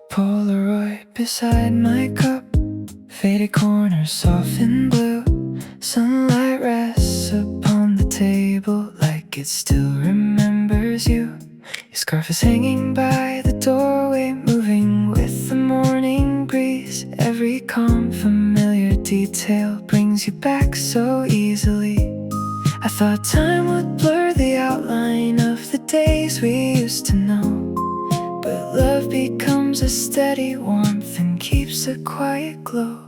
Polaroid beside my cup, faded corners soft and blue. Sunlight rests upon the table like it still remembers you. Your scarf is hanging by the doorway, moving with the morning breeze. Every calm, familiar detail brings you back so easily. I thought time would blur the outline of the days we used to know, but love becomes a steady warmth and keeps a quiet glow.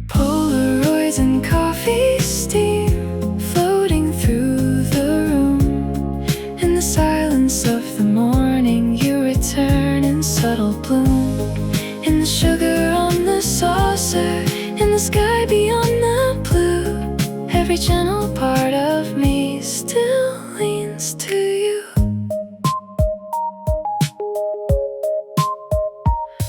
Polaroids and coffee steam floating through the room. In the silence of the morning you return in subtle bloom. In the sugar on the saucer, in the sky beyond the blue, every gentle part of me still leans to you.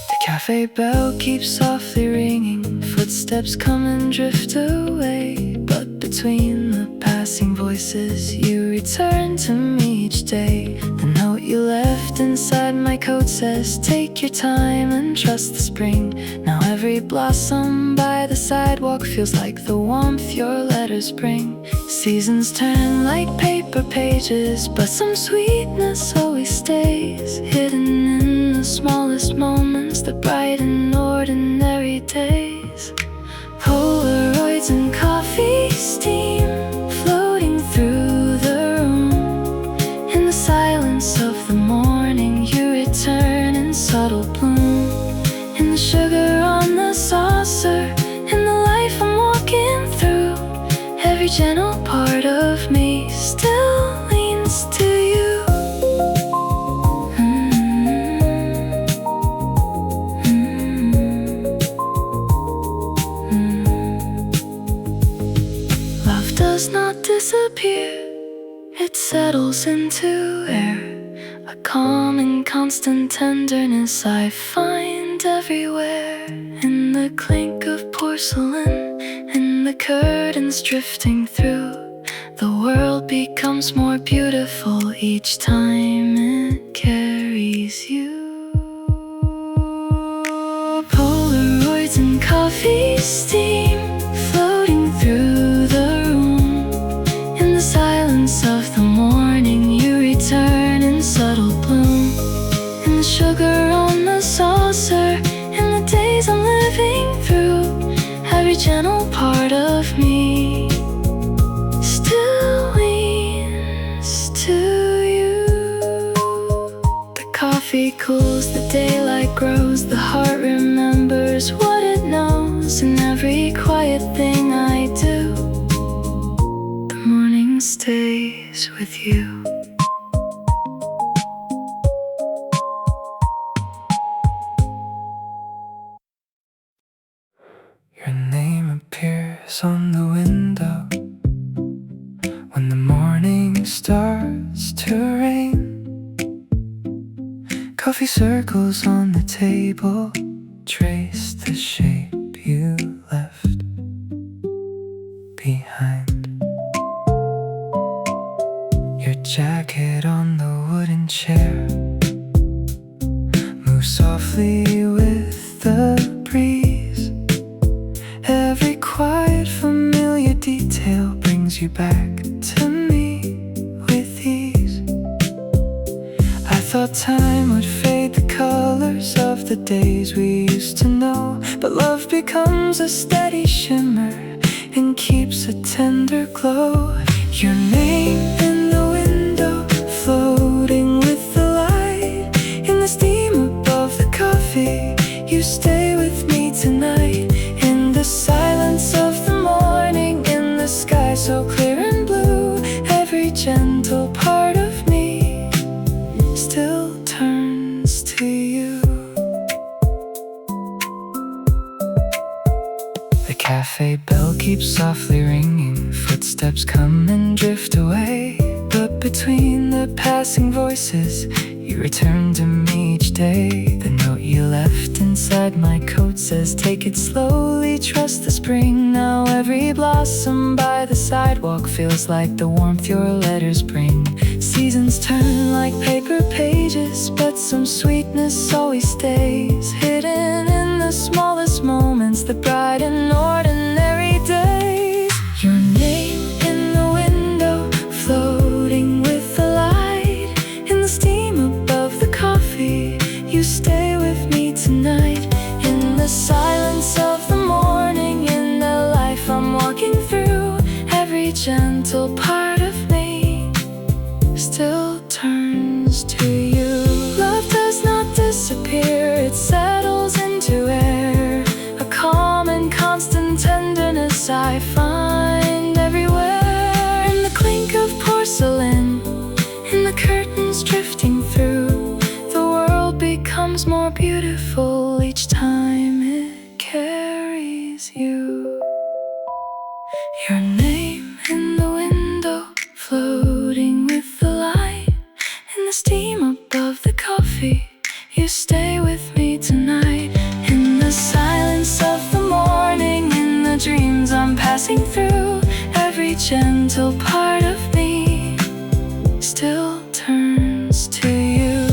The cafe bell keeps softly ringing, footsteps come and drift away, but between the passing voices you return to me each day. The note you left inside my coat says, take your time and trust the spring. Now every blossom by the sidewalk feels like the warmth your letters bring. Seasons turn like paper pages, but some sweetness always stays hidden in the smallest moments that brighten ordinary days. Polaroids and coffee steam floating through the room. In the silence of the morning you return in subtle bloom. In the sugar on the saucer, in the life I'm walking through, every gentle part of me still leans to you. Love does not disappear, it settles into air, a calm and constant tenderness I find everywhere. In the clink of porcelain, in the curtains drifting through, the world becomes more beautiful each time it carries you. Polaroids and coffee steam floating through the room. In the silence of the morning you return in subtle bloom. In the sugar on the saucer, in the days I'm living through, every gentle part of me still leans to you. The coffee cools, the daylight grows, the heart remembers what it knows. In every quiet thing I do, the morning stays with you. Your name appears on the window when the morning starts to rain. Coffee circles on the table trace the shape you left behind. Your jacket on the wooden chair moves softly with the breeze. Every quiet, familiar detail brings you back to me with ease. I thought time would fade the colors of the days we used to know, but love becomes a steady shimmer and keeps a tender glow. Your name in the window, floating with the light. In the steam above the coffee, you stay with me tonight. In the silence of the morning, in the sky so clear and blue, every gentle part of me still turns to you. The cafe bell keeps softly ringing, footsteps come and drift away, but between the passing voices you return to me each day. The note you left inside my coat says, take it slowly, trust the spring. Now every blossom by the sidewalk feels like the warmth your letters bring. Seasons turn like paper bitter pages, but some sweetness always stays hidden in the smallest moments that brighten ordinary days. Your name in the window, floating with the light, in the steam above the coffee. You stay with me tonight, in the silence of the morning, in the life I'm walking through. Every gentle part of me still turns to you. Love does not disappear, it settles into air, a calm and constant tenderness I find everywhere. In the clink of porcelain, in the curtains drifting through, the world becomes more beautiful each time it carries you. Your name in the window, floating with the light, in the steam above the coffee. You stay with me tonight, in the silence of the morning, in the dreams I'm passing through. Every gentle part of me still turns to you.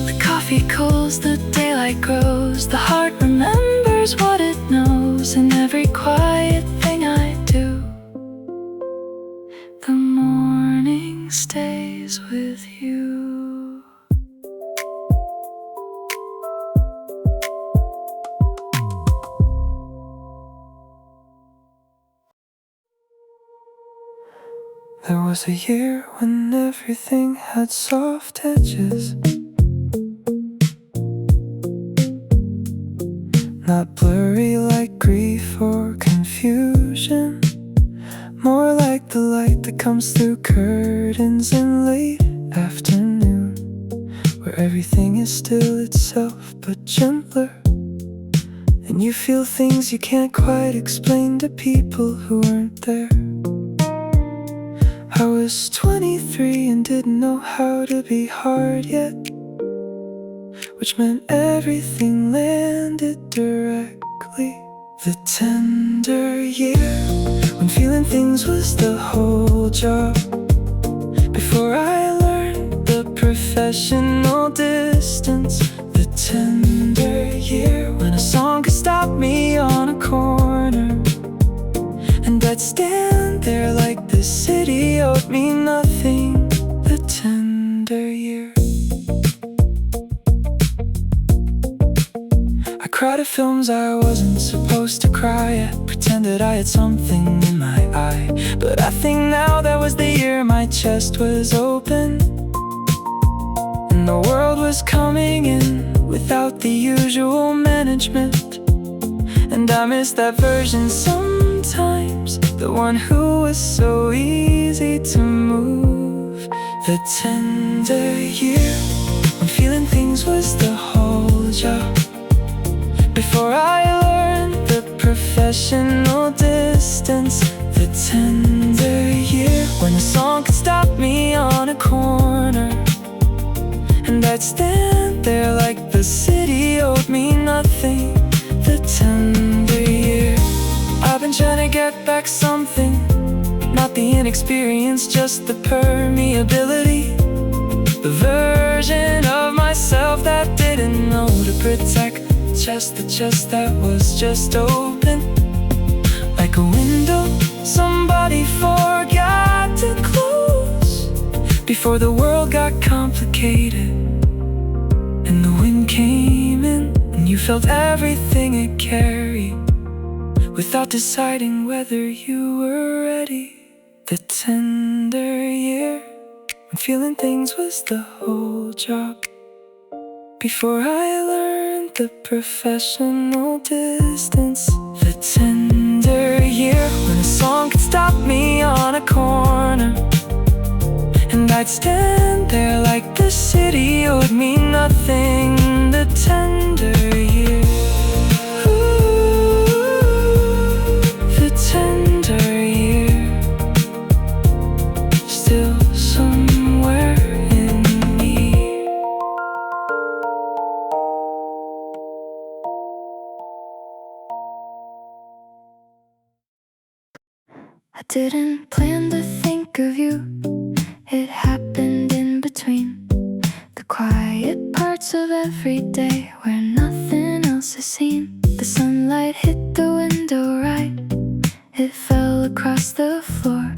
The coffee cools, the daylight grows, the heart remembers what it knows. In every quiet thing I do, the morning stays with you. There was a year when everything had soft edges, not blurry like grief or confusion, more like the light that comes through curtains in late afternoon, where everything is still itself but gentler, and you feel things you can't quite explain to people who weren't there. I was 23 and didn't know how to be hard yet, which meant everything landed directly. The tender year, when feeling things was the whole job, before I learned the professional distance. The tender year, when a song could stop me on a corner, and I'd stand there like the city owed me nothing. The tender year. I cried at films I wasn't supposed to cry at, pretended I had something in my eye. But I think now that was the year my chest was open, and the world was coming in without the usual management. And I miss that version sometimes, the one who was so easy to move. The tender year, when feeling things was the whole job, before I learned the professional distance. The tender year, when a song could stop me on a corner, and I'd stand there like the city owed me nothing. The tender year. I've been trying to get back something, not the inexperience, just the permeability. The version of myself that didn't know to protect the chest that was just open, like a window somebody forgot to close, before the world got complicated and the wind came in, and you felt everything it carried without deciding whether you were ready. The tender year, when feeling things was the whole job, before I learned the professional distance. The tender year, when a song could stop me on a corner, and I'd stand there like the city owed me nothing. The tender year. Ooh, the tender year, still somewhere in me. I didn't plan to think of you, it happened in between the quiet every day where nothing else is seen. The sunlight hit the window right, it fell across the floor,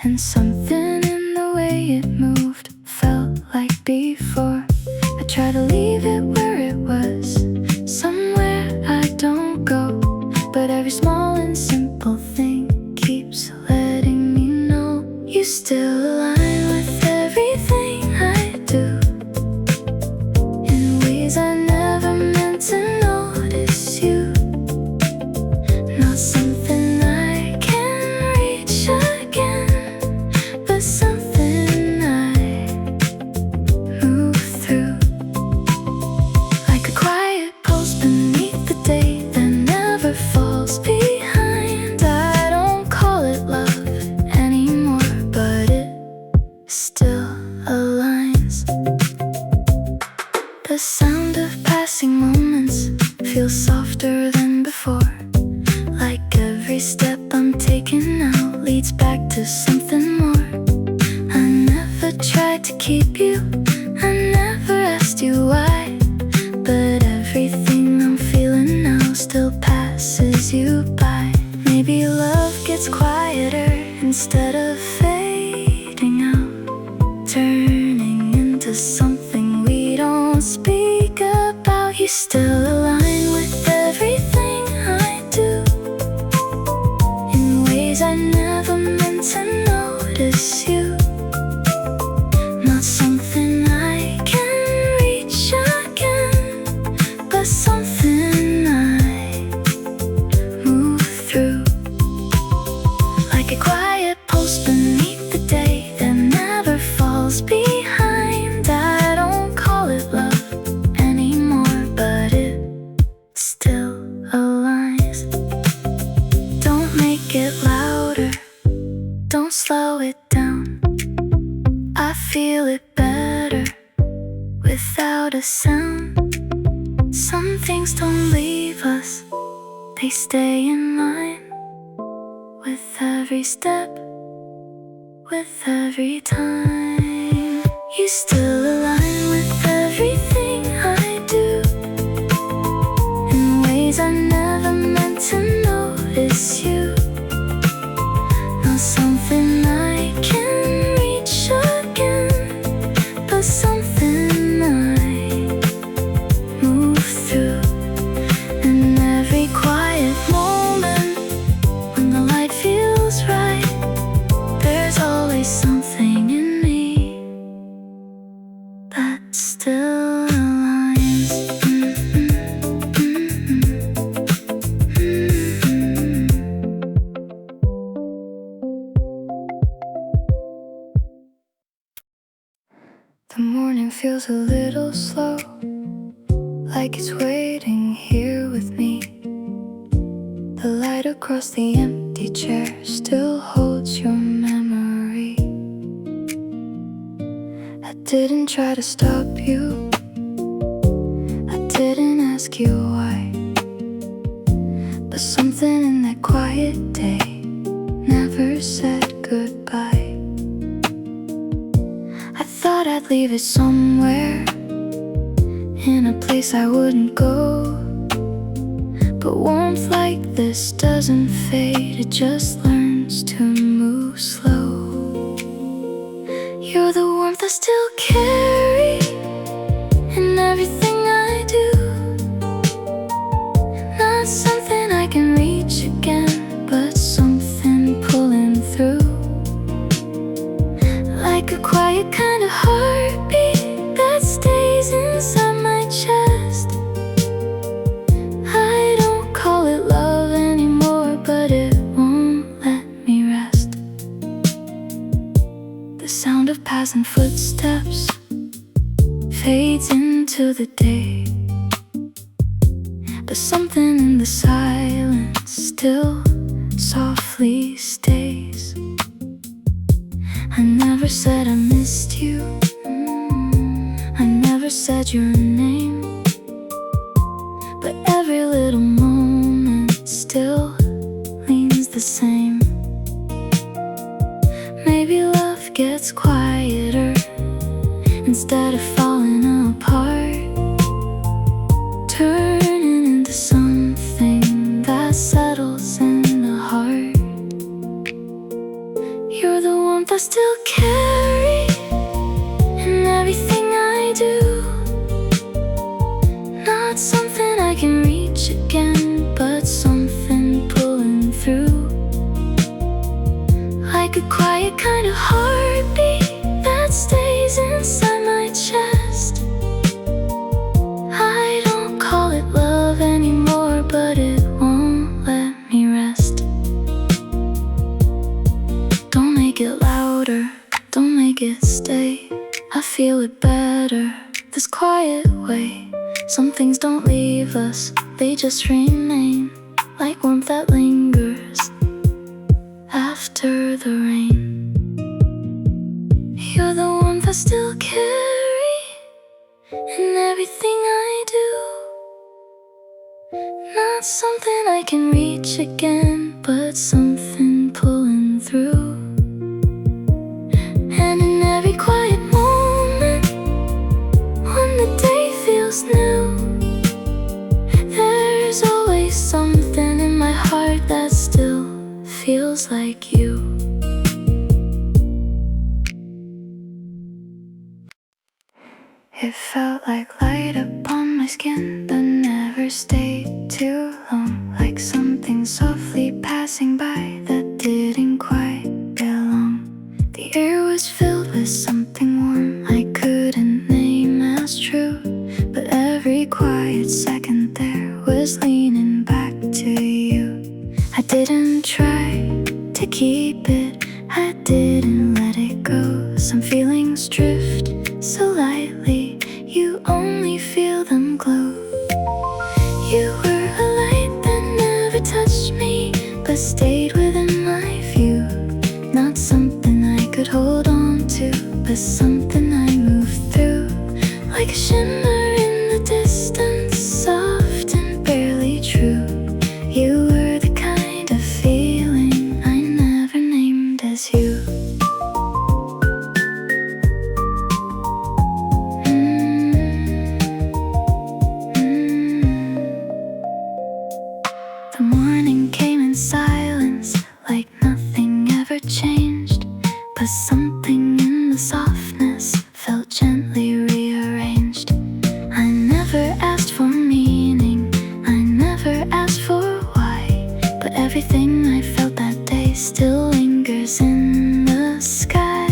and something in the way it moved felt like before. I try to leave it where it was, somewhere I don't go, but every small and simple thing keeps letting me know you still align with everything I do, in ways I never meant to notice you. Not something I can reach again, but something I move through, like a quiet pulse beneath the day that never falls behind. I don't call it love anymore, but it still aligns. The sound of passing moments feels softer than before, like every step I'm taking now leads back to something more. I never tried to keep you, I never asked you why, but everything I'm feeling now still passes you by. Maybe love gets quieter instead of fading out, turning into something we don't speak about. You still align with everything I do, in ways I never meant to notice you. Not something I can reach again, but something I move through, like a quiet pulse beneath the day that never falls behind. I don't call it love anymore, but it still aligns. Don't make it louder, don't slow it down. I feel it better without a sound. Some things don't leave us, they stay in line, with every step, with every time. You still align with everything I do, in ways I never meant to notice you. Not something I can reach again, but something I move through. In every quiet moment, when the light feels right, there's always something in me that still aligns. The morning feels a little slow, like it's waiting here with me. The light across the empty chair still holds your memory. I didn't try to stop you, I didn't ask you why, but something in that quiet day never said goodbye. I thought I'd leave it somewhere, in a place I wouldn't go, but warmth like this doesn't fade, it just learns to move slow. You're the warmth I still carry in everything I do. Not something I can reach again, but something pulling through, like a quiet kind of heartbeat that stays inside my chest. I don't call it love anymore, but it won't let me rest. The sound of passing footsteps fades into the day, but something in the silence still softly stays. I never said I missed you, I never said your name, but every little moment still leans the same. Maybe love gets quieter instead of falling apart, Not something I can reach again, but something pulling through, like a quiet kind of heartbeat that stays inside my chest. I don't call it love anymore, but it won't let me rest. Don't make it louder, don't make it stay. I feel it better this quiet way. Some things don't leave us, they just remain, like warmth that lingers after the rain. You're the one I still carry in everything I do. Not something I can reach again, but something pulling through. And in every quiet moment, when the day feels new, there's always something in my heart that still feels like you. It felt like light upon my skin that never stayed too long, like something softly passing by that didn't quite belong. The air was filled with something warm I couldn't name as true, but every quiet second there was leaning back to you. I didn't try to keep it, I didn't let it go. Some feelings drift so lightly, you only feel them glow. You were a light that never touched me, but stayed within my view. Not something I could hold on to, but something I moved through, like a shimmer in the distance, soft and barely true. You were the kind of feeling I never named as you. The morning came in silence, like nothing ever changed, but something in the softness felt gently rearranged. I never asked for meaning, I never asked for why, but everything I felt that day still lingers in the sky.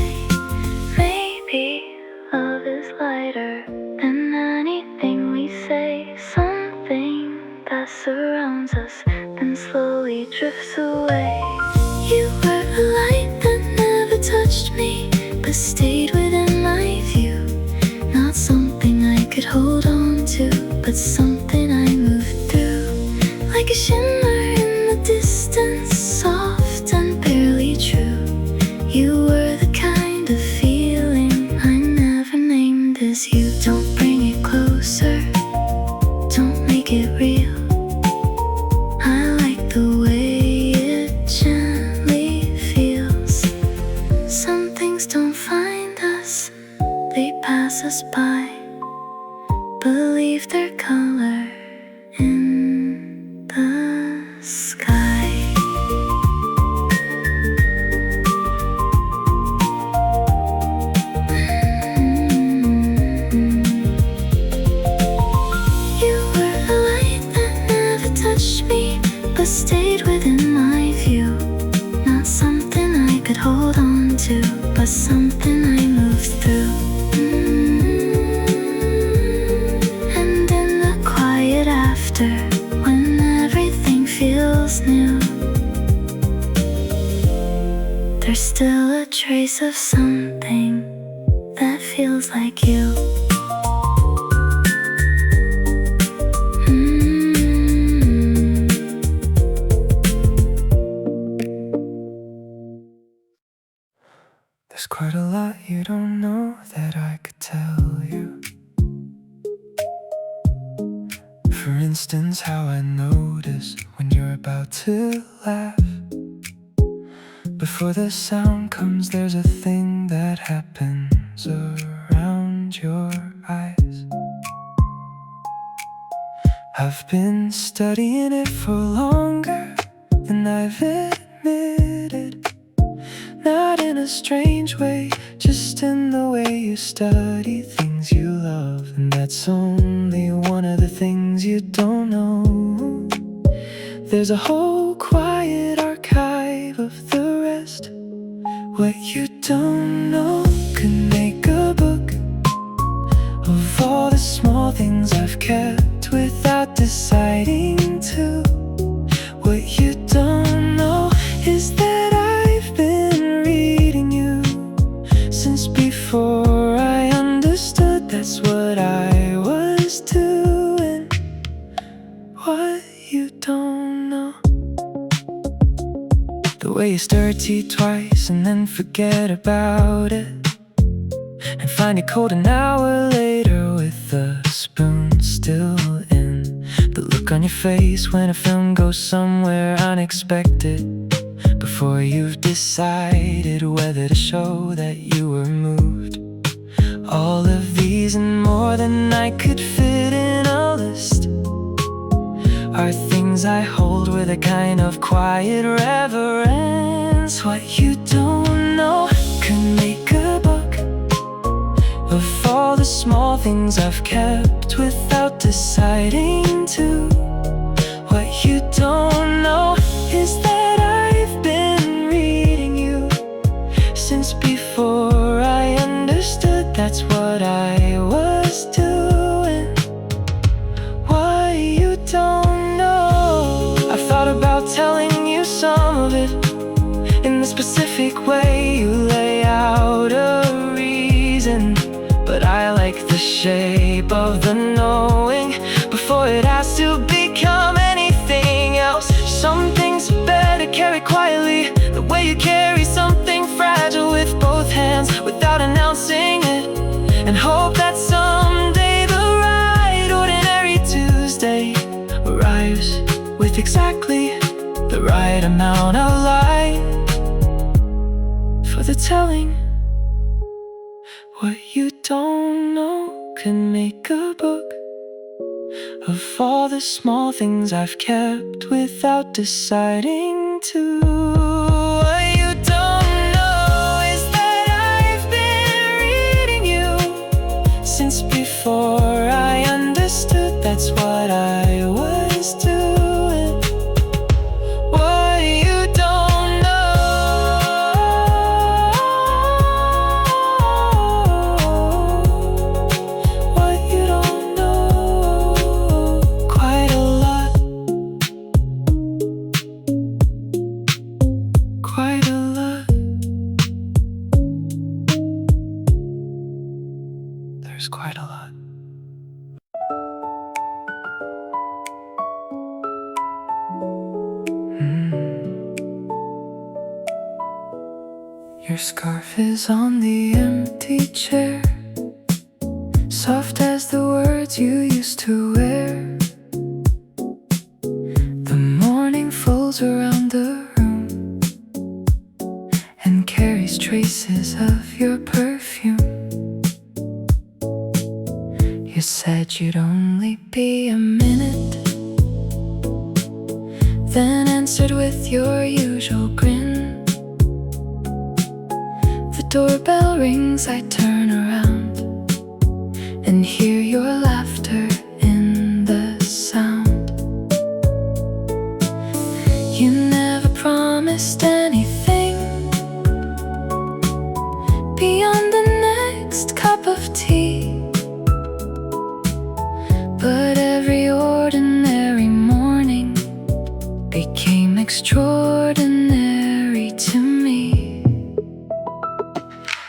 Maybe love is lighter than anything we say, something that surrounds us then slowly drifts away. You were a light that never touched me, but stayed within my view. Not something I could hold on to, but something I moved through, like a shimmer in the distance, soft and barely true. You were the kind of feeling I never named as you. Don't bring it closer, don't make it real. I like the way it gently feels. Some things don't find us, they pass us by, but leave their color in the sky. You were a light that never touched me, but stayed within my view. Not something I could hold on to, but something I moved through. And in the quiet after, when everything feels new, there's still a trace of something that feels like you. There's quite a lot you don't know that I could tell you. For instance, how I notice when you're about to laugh. Before the sound comes, there's a thing that happens around your eyes. I've been studying it for longer than I've admitted. Not in a strange way, just in the way you study things things you love, and that's only one of the things you don't know. There's a whole quiet archive of the rest. What you don't know could make a book of all the small things I've kept without deciding to. What you don't know is that I've been reading you since before I understood that's what I was doing. What you don't know, the way you stir tea twice and then forget about it, and find it cold an hour later with the spoon still in. The look on your face when a film goes somewhere unexpected, before you've decided whether to show that you were moved. All of these and more than I could fit in a list are things I hold with a kind of quiet reverence. What you don't know could make a book of all the small things I've kept without deciding to. What you don't know is that I've been reading you since before I understood that's what I was doing. What you don't know, I thought about telling you some of it in the specific way you lay out a reason, but I like the shape of the knowing before it has to become anything else. Some things are better carried quietly, the way you carry something fragile with both hands without announcing it, and hope that someday the right ordinary Tuesday arrives with exactly the right amount of light for the telling. What you don't know can make a book of all the small things I've kept without deciding to. What you don't know is that I've been reading you since before I understood that's what I was doing. What you don't know, what you don't know, quite a lot, quite a lot. There's quite a lot. Your scarf is on the empty chair, soft as the words you used to wear. The morning folds around the room and carries traces of your perfume. You said you'd only be a minute, then answered with your usual grin. The doorbell rings, I turn around and hear your laughter in the sound. You never promised anything beyond the next cup of tea, but every ordinary morning became extraordinary to me.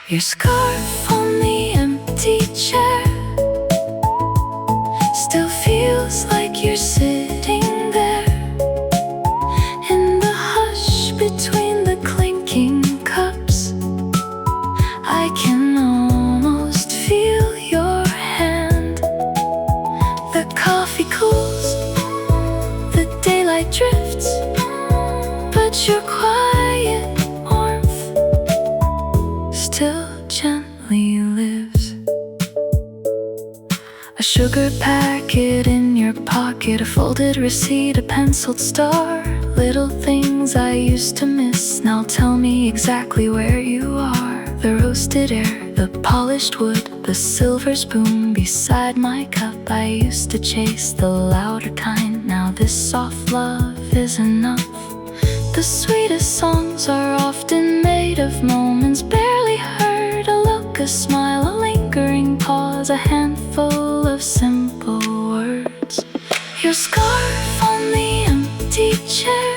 Your scarf on the empty chair still feels like you're sitting there in the hush between the clinking cups. I can almost feel your hand. The coffee cools, the daylight drifts, but your quiet warmth still gently lives. A sugar packet in your pocket, a folded receipt, a penciled star. Little things I used to miss now tell me exactly where you are. The roasted air, the polished wood, the silver spoon beside my cup. I used to chase the louder kind, now this soft love is enough. The sweetest songs are often made of moments barely heard. A look, a smile, a lingering pause, a handful of simple words. Your scarf on the empty chair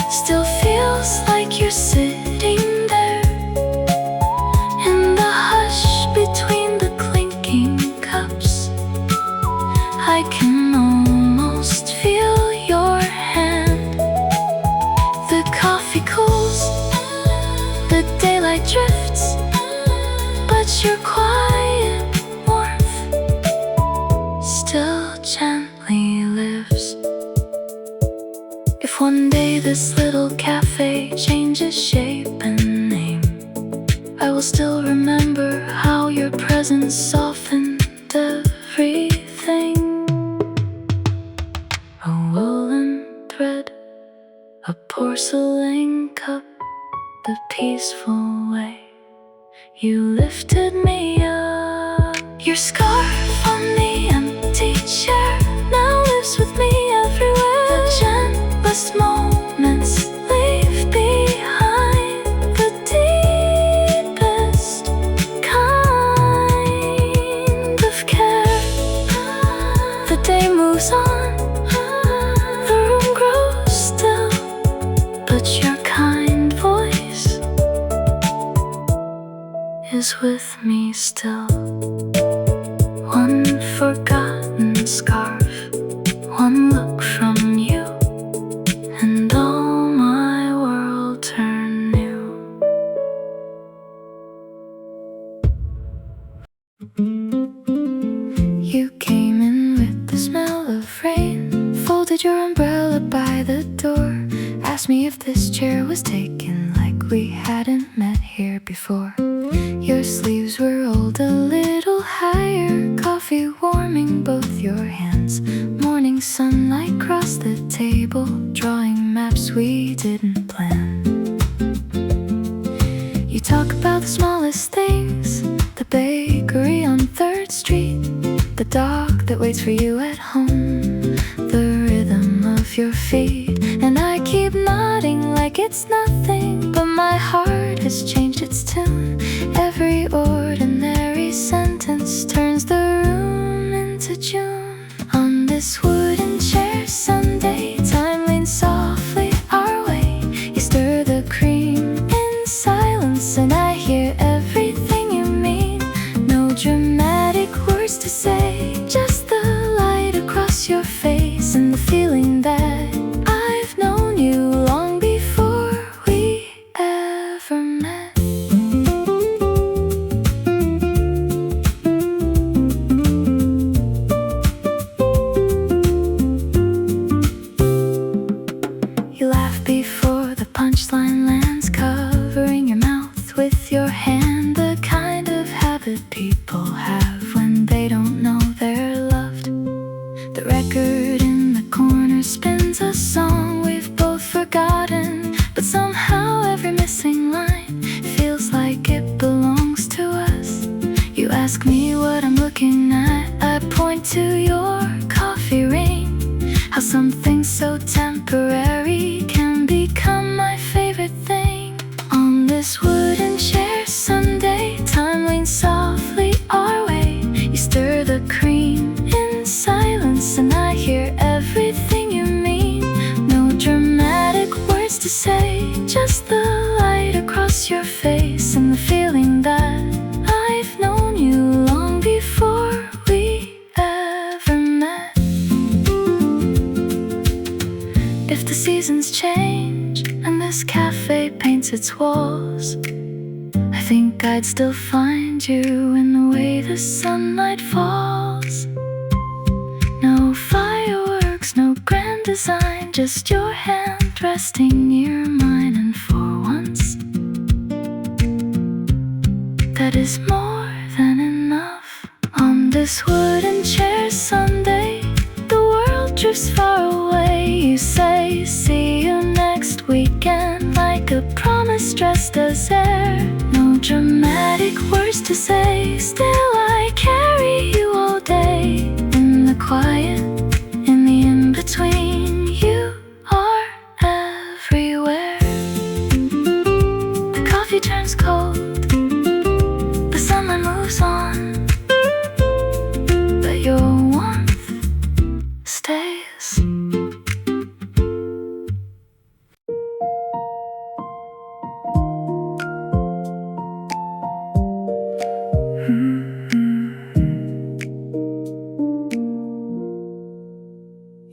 still feels like you're sitting there in the hush between the clinking cups. I can almost feel your hand. The coffee cools, the daylight drifts, but your quiet warmth still gently lives. If one day this little cafe changes shape and name, I will still remember how your presence softened everything. A woolen thread, a porcelain cup, the peaceful way you lifted me up. Your scarf on the empty chair now lives with me everywhere. The gentlest moments leave behind the deepest kind of care. The day moves on, the room grows still, but your kind voice is with me still. One forgotten scarf, one look from you, and all my world turned new. You came in with the smell of rain, folded your umbrella by the door, asked me if this chair was taken, like we hadn't met here before. Your sleeves were rolled a little higher, coffee warming both your hands. Morning sunlight crossed the table, drawing maps we didn't plan. You talk about the smallest things, the bakery on 3rd Street, the dog that waits for you at home, the rhythm of your feet. And I keep nodding like it's nothing, but my heart has changed its tune. Every ordinary sentence turns the room into June. On this wooden chair Sunday, time leans softly our way. You stir the cream in silence, and I hear everything you mean. No dramatic words to say, just the light across your face and the feeling that I've known you long before we ever met. You laugh before the punchline lands, covering your mouth with your hand, the kind of habit people have when they don't know they're loved. The record in the corner spins a song we've both forgotten, but somehow every missing line feels like it belongs to us. You ask me what I'm looking at, I point to your coffee ring. How something so temporary can become my favorite thing. On this wooden chair Sunday, time leans softly our way. You stir the cream in silence, and I hear everything you mean. No dramatic words to say, just the light across your face and the feeling that I've known you long before we ever met. If the seasons change and this cafe paints its walls, I think I'd still find you in the way the sunlight falls. No fireworks, no grand design, just your hand resting near mine. And for once, that is more than enough. On this wooden chair Sunday, the world drifts far away. You say, see you next weekend, like a promise dressed as air. No dramatic words to say, still I carry you all day. In the quiet, in the in-between, you are everywhere. The coffee turns cold, the sunlight moves on, but your warmth stays.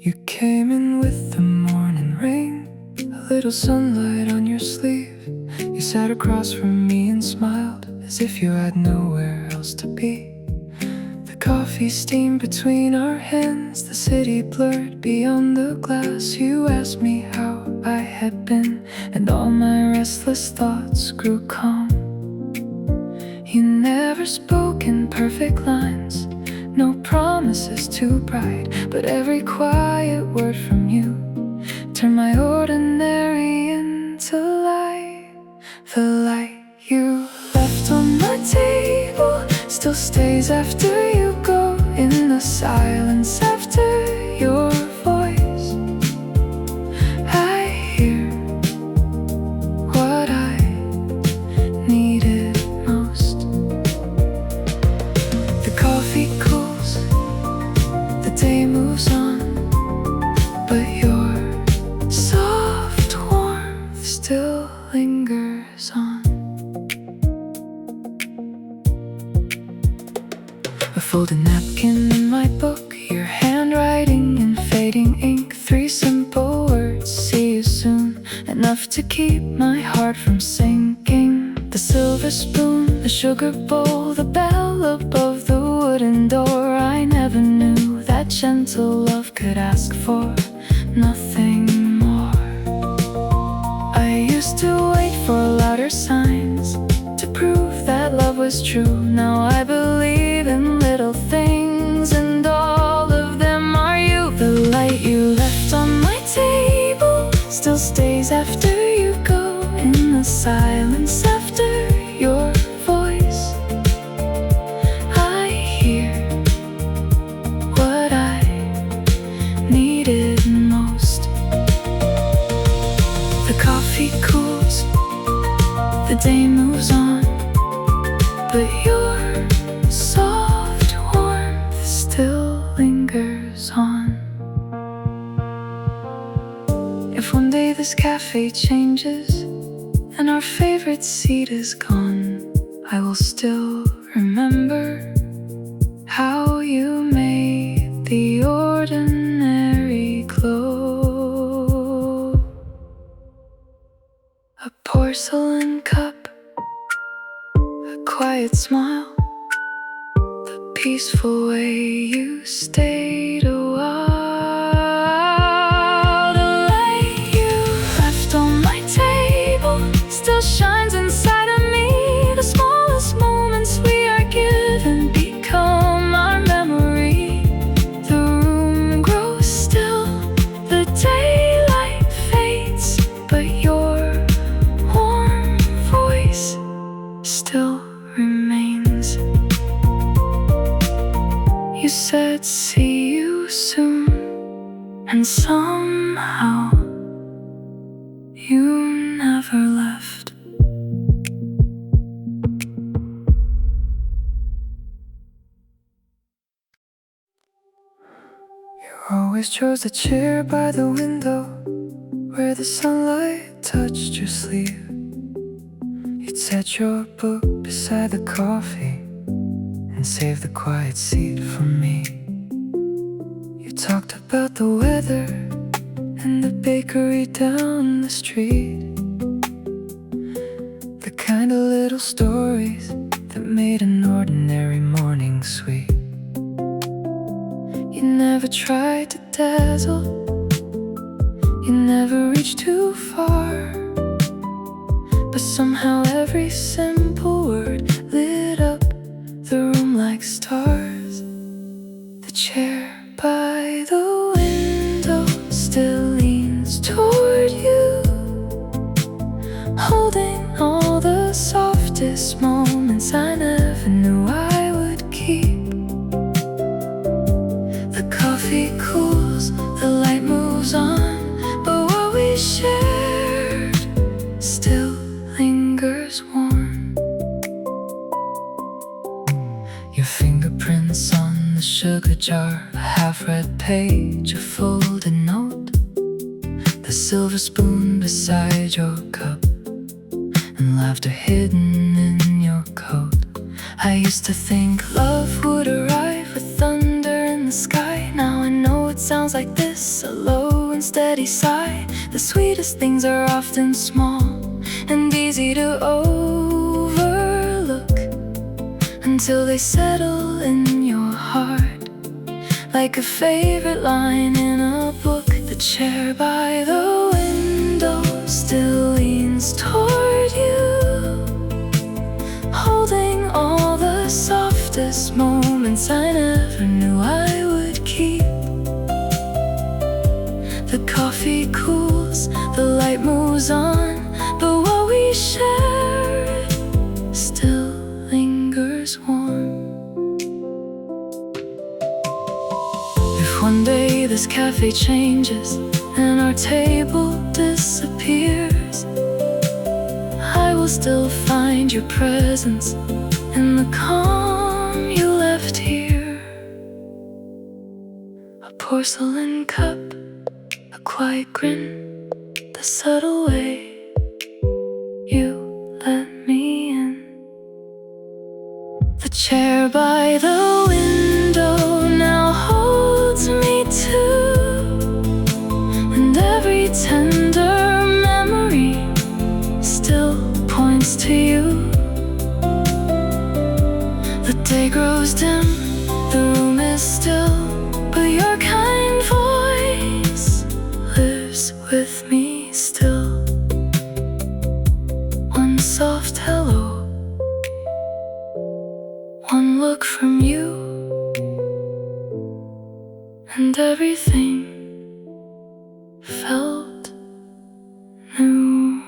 You came in with the morning rain, a little sunlight on your sleeve. You sat across from me and smiled, as if you had nowhere else to be. The coffee steamed between our hands, the city blurred beyond the glass. You asked me how I had been, and all my restless thoughts grew calm. You never spoke in perfect lines, no promises too bright, but every quiet word from you turned my ordinary into light. The light you left on my table still stays after you go, in the silence after your voice. I hear what I needed most. The coffee cools, the day moves on, but your soft warmth still lingers on. A folded napkin in my book, your handwriting in fading ink. 3 simple words, see you soon, enough to keep my heart from sinking. The silver spoon, the sugar bowl, the bell above the wooden door. I never knew that gentle love could ask for nothing more. I used to wait for louder signs to prove that love was true. Now I believe in little things, and all of them are you. The light you left on my table still stays after you go, in the silence after your voice. I hear what I needed most. The coffee cools, the day moves on, but your soft warmth still lingers on. If one day this cafe changes and our favorite seat is gone, I will still remember how you made the ordinary glow. A porcelain cup, a quiet smile, the peaceful way you stayed a while. The light you left on my table still shines inside of me. The smallest moments we are given become our memory. The room grows still, the daylight fades, but your warm voice still remains. You said see you soon, and somehow you never left. You always chose the chair by the window where the sunlight touched your sleeve. You'd set your book beside the coffee and save the quiet seat for me. You talked about the weather and the bakery down the street, the kind of little stories that made an ordinary morning sweet. You never tried to dazzle, you never reached too far, but somehow every simple word lit up the room like stars. The chair by the window still leans toward you, holding softest moments I never knew I would keep. The coffee cools, the light moves on, but what we shared still lingers warm. Your fingerprints on the sugar jar, a half-read page, a folded note, the silver spoon beside your cup, and laughter hidden in your coat. I used to think love would arrive with thunder in the sky. Now I know it sounds like this, a low and steady sigh. The sweetest things are often small and easy to overlook until they settle in your heart like a favorite line in a book. The chair by the window still leans toward you, holding all the softest moments I never knew I would keep. The coffee cools, the light moves on, but what we shared still lingers warm. If one day this cafe changes and our table disappears, I will still find your presence in the calm you left here. A porcelain cup, a quiet grin, the subtle way you let me in. The chair by the window now holds me too, and every tender memory still points to you. The day grows dim, the room is still, but your kind voice lives with me still. One soft hello, one look from you, and everything felt new.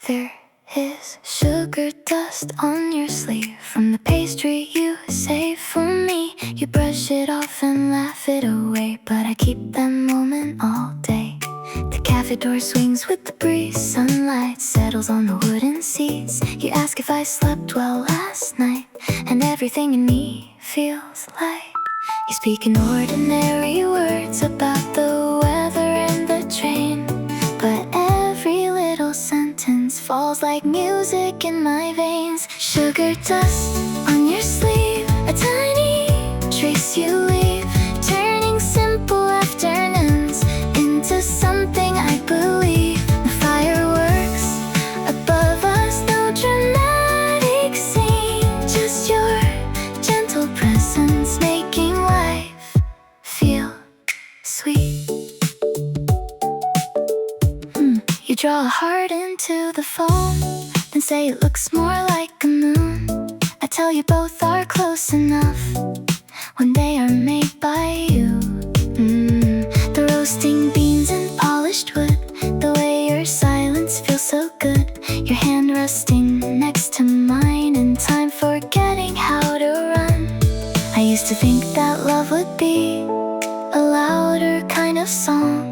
There is sugar dust on your sleeve from the pastry you saved for me. You brush it off and laugh it away, but I keep that moment all day. The cafe door swings with the breeze, sunlight settles on the wooden seats. You ask if I slept well last night, and everything in me feels light. You speak in ordinary words about the weather and the train, but every little sentence falls like music in my veins. Sugar dust on your sleeve, a tiny trace you leave, turning simple afternoons into something I believe. The fireworks above us, no dramatic scene, just your gentle presence making life feel sweet. You draw a heart into the foam, then say it looks more like a moon. I tell you both are close enough when they are made by you. The roasting beans and polished wood, the way your silence feels so good. Your hand resting next to mine in time forgetting how to run. I used to think that love would be a louder kind of song.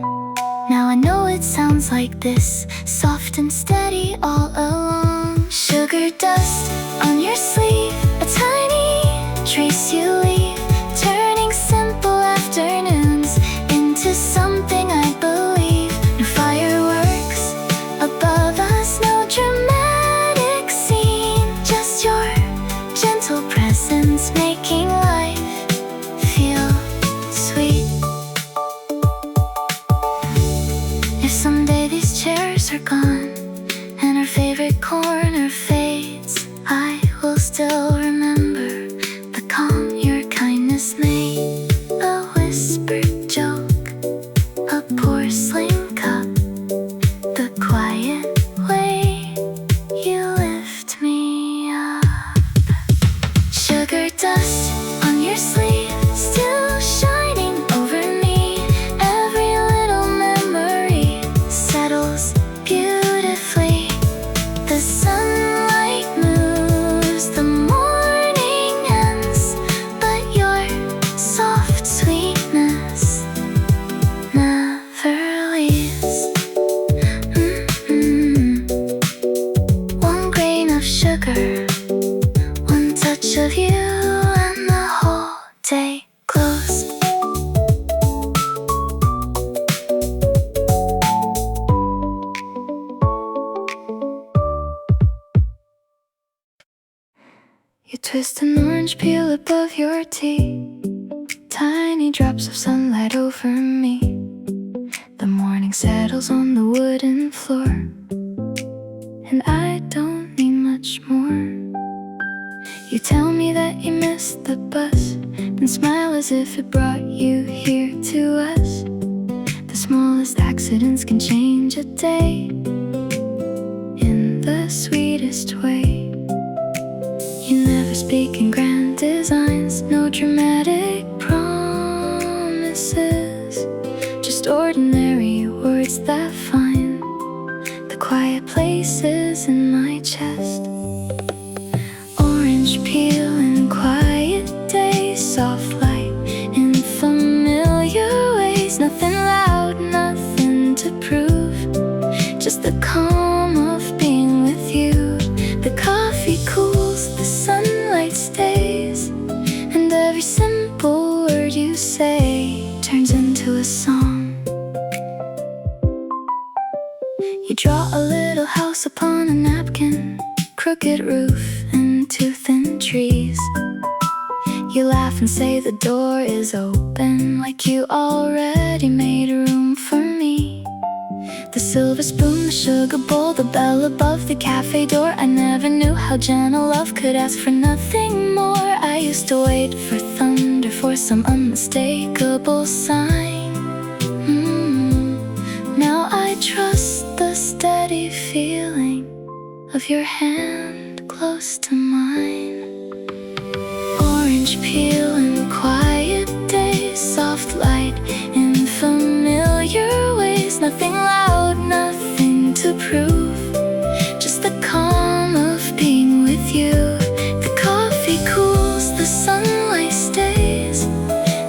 Now I know it sounds like this, soft and steady all along. Sugar dust on your sleeve, a tiny trace you leave, turning simple afternoons into something I believe. No fireworks above us, no dramatic scene, just your gentle presence making life feel sweet. If someday these chairs are gone and our favorite corner fades, I will still You twist an orange peel above your tea. Tiny drops of sunlight over me. The morning settles on the wooden floor, and I don't need much more. You tell me that you missed the bus, and smile as if it brought you here to us. The smallest accidents can change a day in the sweetest way. You never speak in grand designs, no dramatic promises, just ordinary words that find the quiet places in my chest. Orange peel in quiet days, soft light in familiar ways. Nothing loud, nothing to prove, just the calm of being with you. The coffee cools, the sunlight stays, and every simple word you say turns into a song. You draw a little house upon a napkin, crooked roof and two thin trees. You laugh and say the door is open, like you already made room for me. The silver spoon, the sugar bowl, the bell above the cafe door. I never knew how gentle love could ask for nothing more. I used to wait for thunder, for some unmistakable sign. Now I trust the steady feeling of your hand close to mine. Orange peel in quiet days, soft light in familiar ways. Nothing loud, nothing to prove, just the calm of being with you. The coffee cools, the sunlight stays,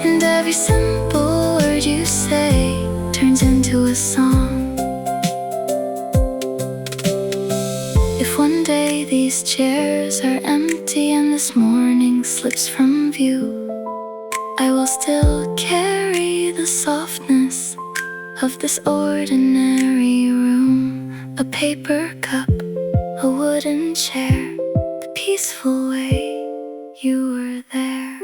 and every simple word you say turns into a song. If one day these chairs are empty and this morning slips from view, I will still carry the softness of this ordinary room. A paper cup, a wooden chair, the peaceful way you were there.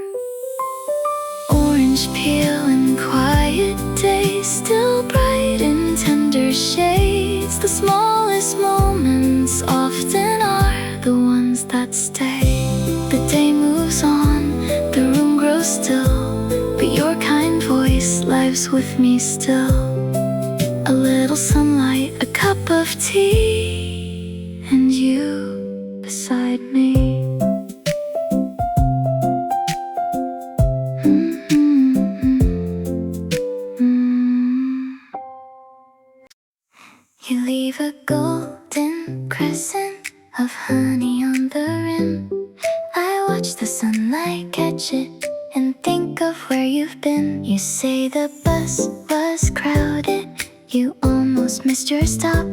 Orange peel in quiet days, still bright in tender shades. The smallest moments often are the ones that stay. The day moves on, the room grows still, but your kind voice lives with me still. A little sunlight, a cup of tea, and you beside me. You leave a golden crescent of honey on the rim. I watch the sunlight catch it and think of where you've been. You say the bus was crowded, you almost missed your stop.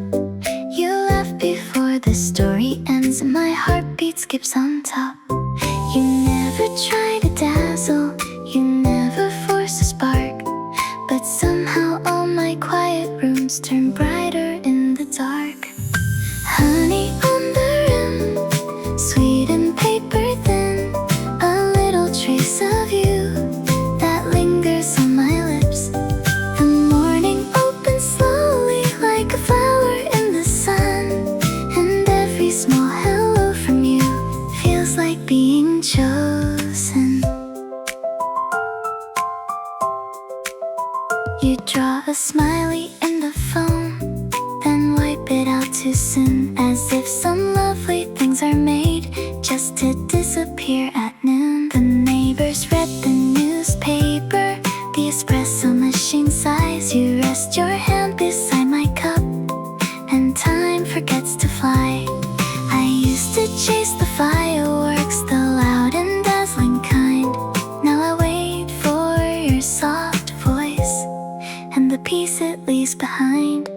You laugh before the story ends and my heartbeat skips on top. You never try to dazzle, you never force a spark, but somehow all my quiet rooms turn brighter in the dark. Honey on the rim, sweet and paper thin, a little trace of you that lingers on my lips. The morning opens slowly like a flower in the sun, and every small hello from you feels like being chosen. You draw a smiley in the phone, then wipe it out too soon, as if some lovely things are made just to disappear at noon. The neighbors read the newspaper, the espresso machine sighs. You rest your hand beside my cup, and time forgets to fly. I used to chase the fireworks, the loud and dazzling kind. Now I wait for your soft voice and the peace it leaves behind.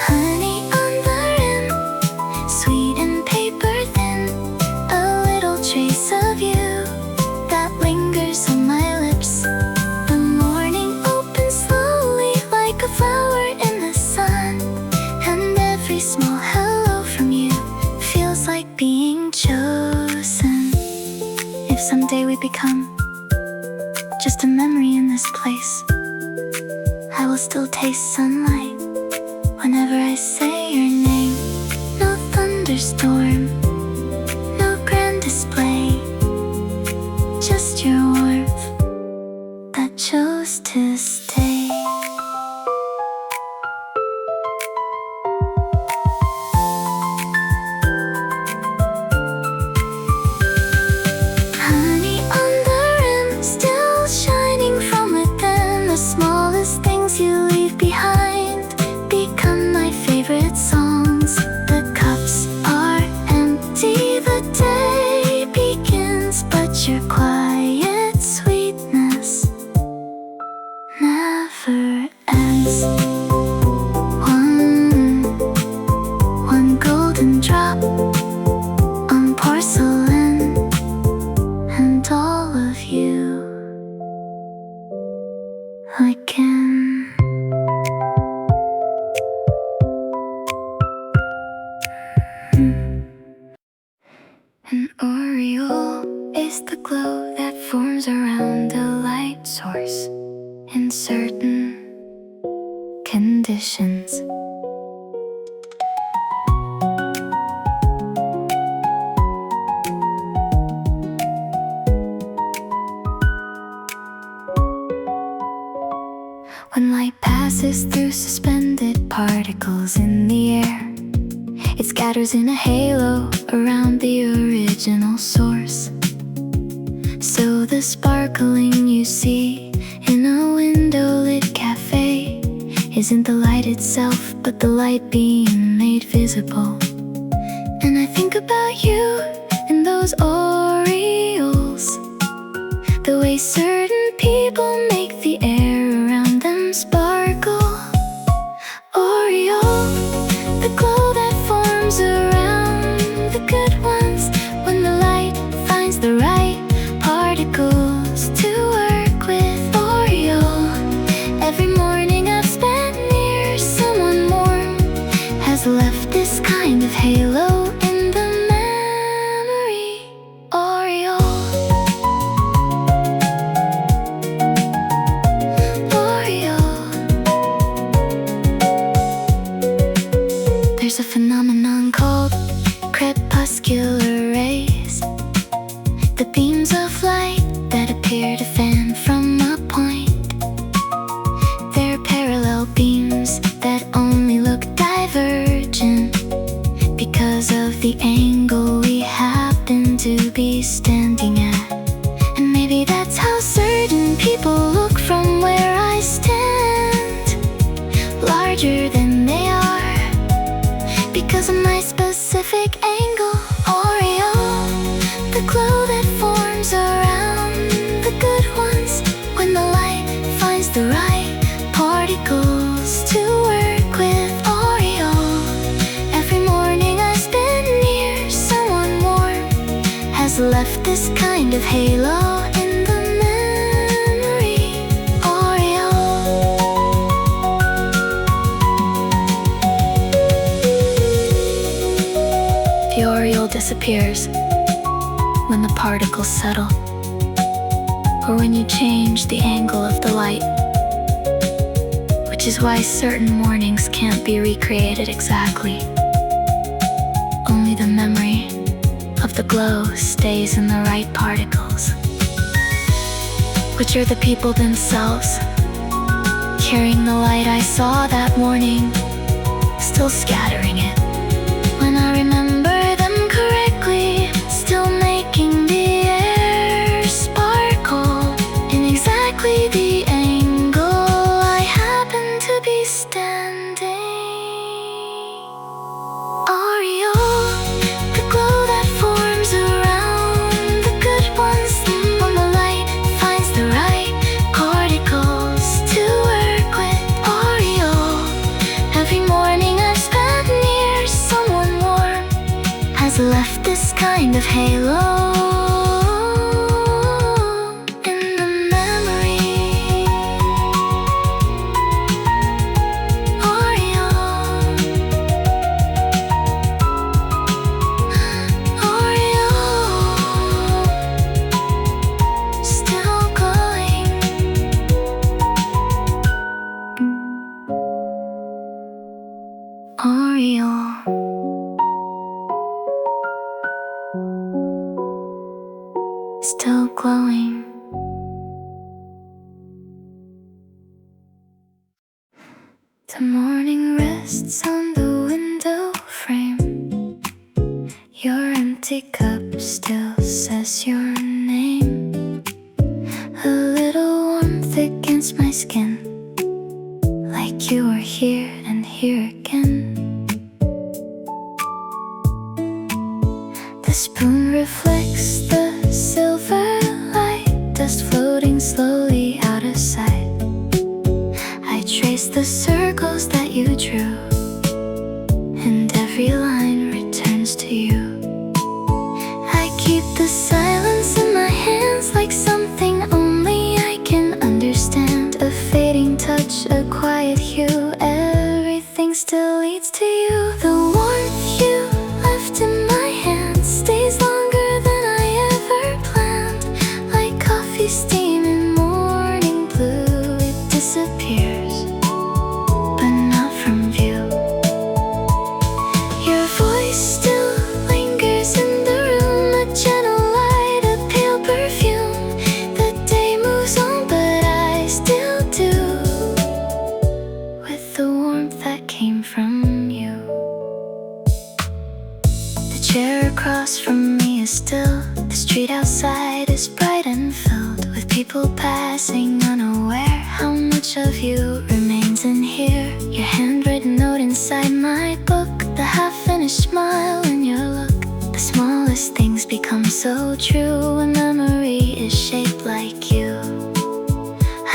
Honey on the rim, sweet and paper thin, a little trace of you that lingers on my lips. The morning opens slowly like a flower in the sun, and every small hello from you feels like being chosen. we become? Just a memory in this place. I will still taste sunlight whenever I say your name. No thunderstorm, no grand display, just your warmth that chose to stay. Honey on the rim, still shining from within. The smallest things you leave behind become my favorite songs. The cups are empty, the day begins, but your quiet sweetness never ends. One golden drop on porcelain, and all of you again. An aureole is the glow that forms around a light source in certain conditions. When light passes through suspended particles in the air, it scatters in a halo around the original source. So the sparkling you see in a window-lit cafe isn't the light itself, but the light being made visible. And I think about you and those aureoles, the way certain people make the air around them sparkle. Aureole, the glow that forms around the good ones when the light finds the right particles to work with. Aureole, every morning I've spent near someone warm has left this kind of halo in the memory. Aureole, Aureole. There's a phenomenon called crepuscular rays, the beams of light that appear to fan from a point. They're parallel beams that only look divergent because of the angle we happen to be standing at. And maybe that's how certain people look from where I stand, larger than they are because of my specific angle. Aureole, the glow that forms around the good ones when the light finds the right particles to work with. Aureole, every morning I spend near someone warm has left this kind of halo in the memory. Aureole. The aureole disappears when the particles settle, or when you change the angle of the light, which is why certain mornings can't be recreated exactly. Only the memory of the glow stays in the right particles, which are the people themselves, carrying the light I saw that morning, still scattering it. When I remember them correctly, still making the air sparkle in exactly the angle I happen to be standing. Aureole, the glow that forms around the good ones when the light finds the right particles to work with. Aureole, every morning I've spent near someone warm has left this kind of halo in the memory. Aureole, Aureole. empty cup still says your name. A little warmth against my skin, like you were here and here again. The spoon reflects the silver light, dust floating slowly out of sight. I trace the circles that you drew, and every line returns to you. I keep the silence in my hands like something only I can understand. A fading touch, a quiet hue, everything still leads to you. The warmth you left in my hands stays longer than I ever planned. Like coffee steam in morning blue, it disappears, but not from view. Your voice still lingers in the room, a gentle light, a pale perfume. The day moves on, but I still do, with the warmth that came from you. The chair across from me is still. The street outside is bright and filled with people passing, unaware how much of you remains in here. Your handwritten note inside my book, the half-finished smile in your look. The smallest things become so true when memory is shaped like you.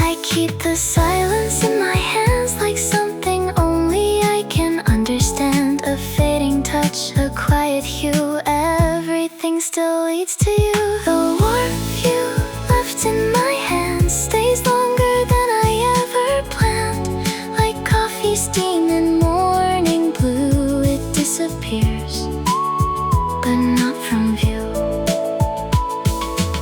I keep the silence in my hands like something only I can understand. A fading touch, a quiet hue, everything still leads to you. The warmth you left in my hands stays longer than I ever planned. Like coffee steam in morning blue, it disappears, but not from view.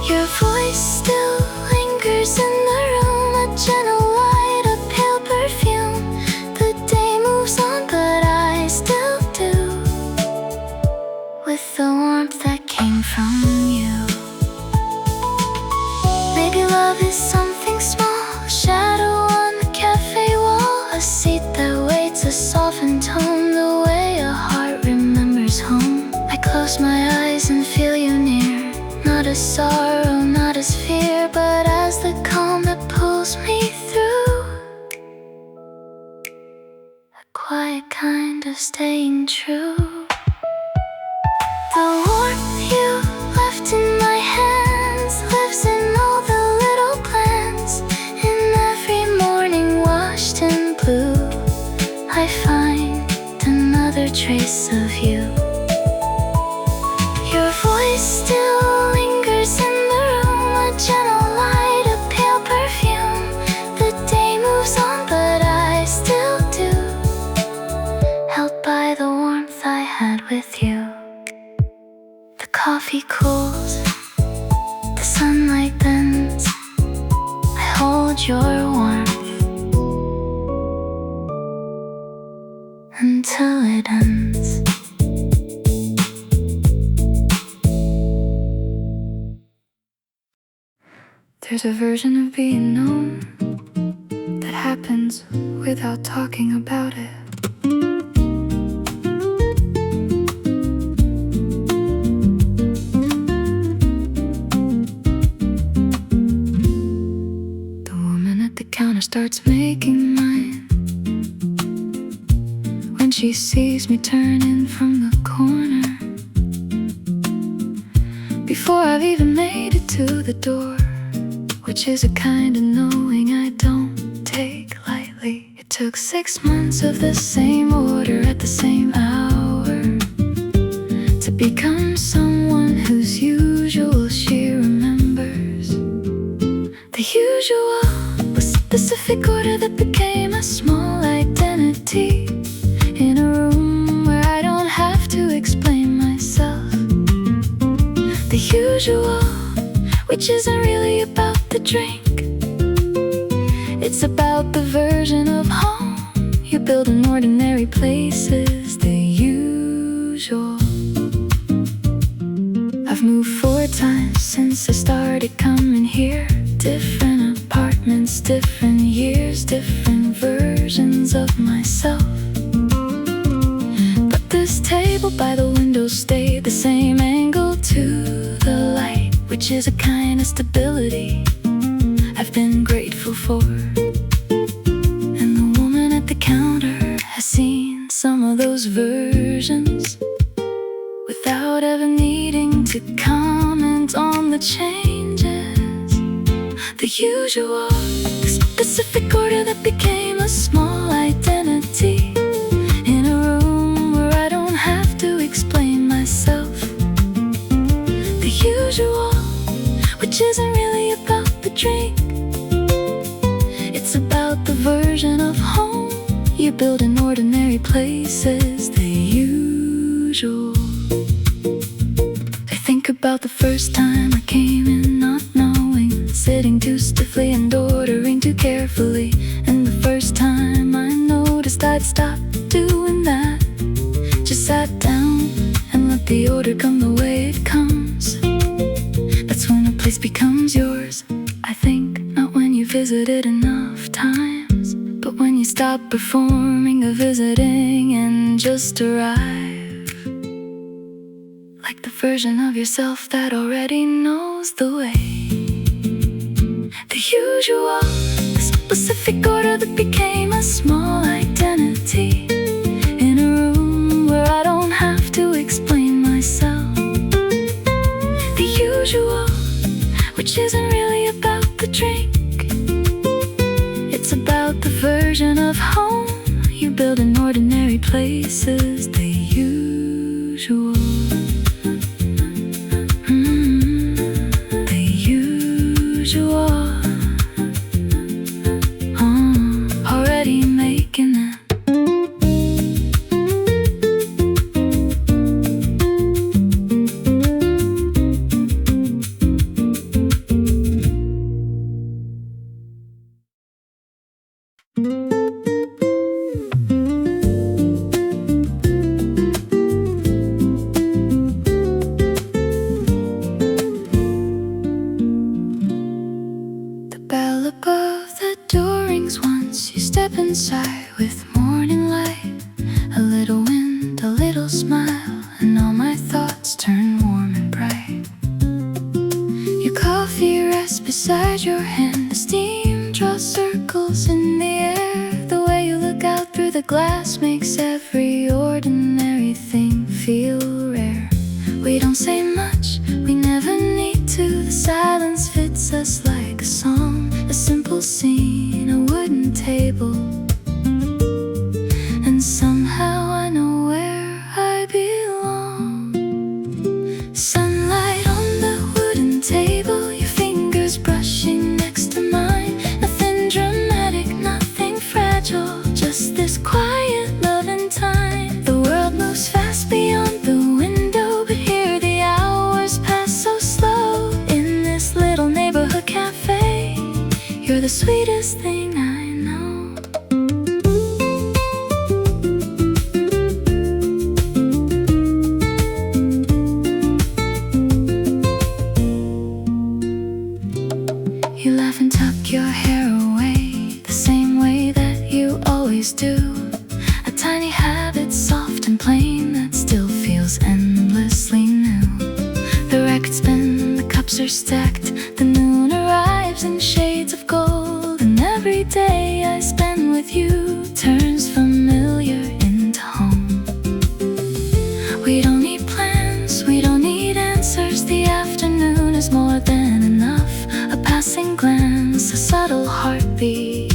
Your voice still lingers in the room, a gentle light, a pale perfume. The day moves on, but I still do, with the warmth that came from you. Maybe love is something small, a shadow on the cafe wall, a seat that waits, a softened tone, the way a heart remembers home. I close my eyes and feel you near, not as sorrow, not as fear, but as the calm that pulls me through. A quiet kind of staying true. The warmth you left in my hands lives in all the little plans. In every morning washed in blue, I find another trace of you. Your voice still lingers in the room, a gentle light, a pale perfume. The day moves on, but I still do, held by the warmth I had with you. The coffee cools, the sunlight bends, I hold your warmth until it ends. There's a version of being known that happens without talking about it. The woman at the counter starts making mine when she sees me turn in from the corner. Before I've even made it to the door, which is a kind of knowing I don't take lightly. It took 6 months of the same order at the same hour to become someone whose usual she remembers. The usual was specific order that became a small identity in a room where I don't have to explain myself. The usual, which isn't really about the drink, it's about the version of home you build in ordinary places. The usual. I've moved 4 times since I started coming here. Different apartments, different years, different versions of myself. But this table by the window stay the same angle to the light, which is a kind of stability I've been grateful for. And the woman at the counter has seen some of those versions without ever needing to comment on the changes. The usual specific order that became a small identity in a room where I don't have to explain myself. The usual, which isn't really about the drink, it's about the version of home you build in ordinary places. The usual. I think about the first time I came in not knowing, sitting too stiffly and ordering too carefully. And the first time I noticed I'd stopped doing that, just sat down and let the order come the way it comes. That's when a place becomes yours, I think. Not when you visit it enough times, but when you stop performing a visiting and just arrive, like the version of yourself that already knows the way. The usual, the specific order that became a small identity in a room where I don't have to explain myself. The usual, which isn't really about the drink, it's about the version of home you build in ordinary places. The usual. The usual. Already making it. Bell above the door rings once you step inside with morning light. A little wind, a little smile, and all my thoughts turn warm and bright. Your coffee rests beside your hand, the steam draws circles in the air. The way you look out through the glass makes every ordinary thing feel rare. We don't say much, we never need to. The silence fits us like a song, a simple scene, a wooden table. And somehow I know where I belong. Sunlight on the wooden table, your fingers brushing next to mine. Nothing dramatic, nothing fragile, just this quiet loving time. The world moves fast beyond the window, but here the hours pass so slow. In this little neighborhood cafe, you're the sweetest thing I know. You laugh and tuck your hair away the same way that you always do. A tiny habit, soft and plain, that still feels endlessly new. The records spin, the cups are stacked, the moon arrives in shades of gold. And every day I spend with you turns familiar into home. We don't need plans, we don't need answers. The afternoon is more than enough. A passing glance, a subtle heartbeat,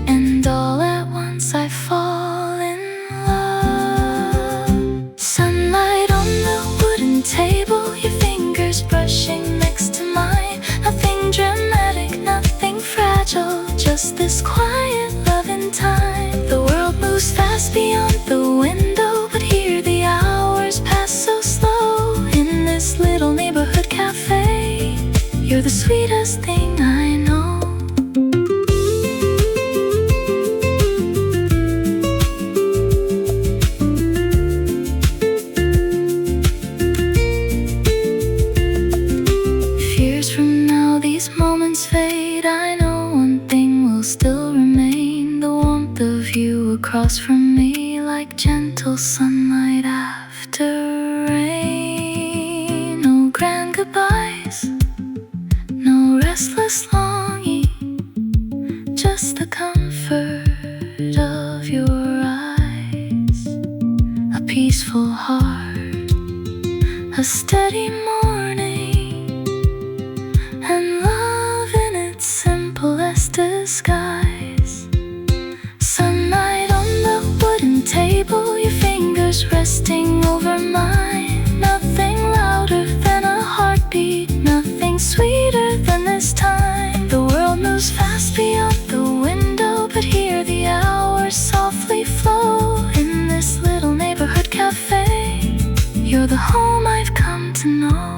and all at once I fall in love. Sunlight on the wooden table, your fingers brushing next to mine. Nothing dramatic, nothing fragile, just this quiet loving time. The world moves fast beyond the window, but here the hours pass so slow. In this little neighborhood cafe, you're the sweetest thing I know. Years from now, these moments fade. I know one thing will still remain, the warmth of you across from me, like gentle sunlight after rain. No grand goodbyes, no restless longing, just the comfort of your eyes. A peaceful heart, a steady morning, and love in its simplest disguise. Sunlight on the wooden table, your fingers resting over mine. Nothing louder than a heartbeat, nothing sweeter than this time. The world moves fast beyond the window, but here the hours softly flow in this little neighborhood cafe. You're the home I've come to know.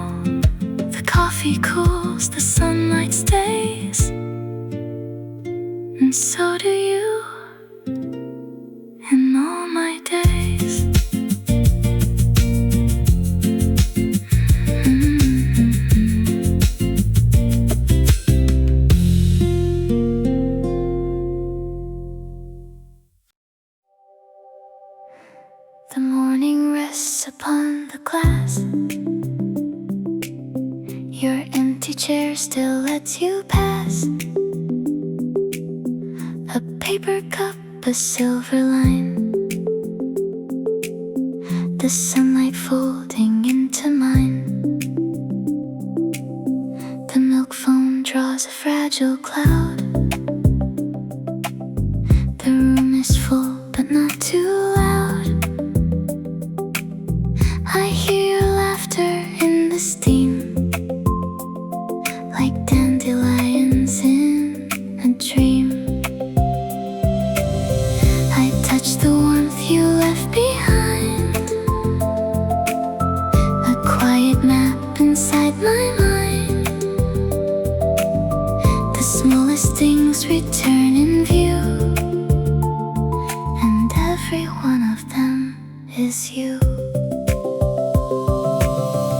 The coffee cools, the sunlight stays, and so do you in all my days. The morning rests upon the glass. Your empty chair still lets you pass. A paper cup, a silver line, the sunlight folding into mine. The milk foam draws a fragile cloud. The room is full but not too loud. I hear your laughter in the steam, like dandelions in a dream. I touch the warmth you left behind, a quiet map inside my mind. The smallest things return in view, and every one of them is you.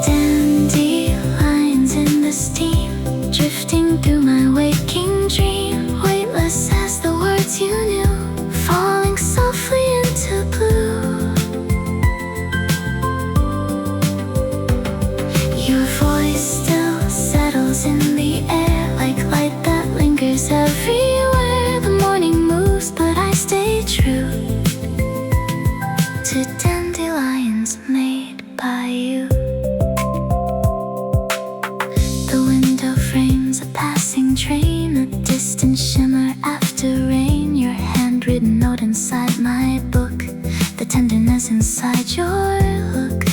Dandelions in the steam, drifting through my waking dream, weightless as the words you knew, falling softly into blue. Your voice still settles in the air, like light that lingers everywhere. The morning moves, but I stay true to dandelions made by you. The window frames a passing train, a distant shimmer after rain. Your handwritten note inside my book, the tenderness inside your look.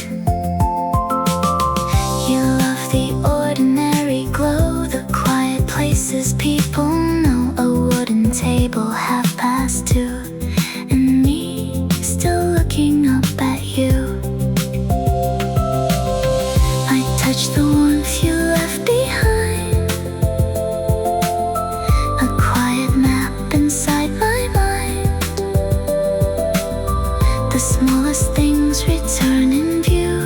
You love the ordinary glow, the quiet places people know. A wooden table, 2:30, and me still looking up at you. I touch the warmth you left behind, a quiet map inside my mind. The smallest things return in view,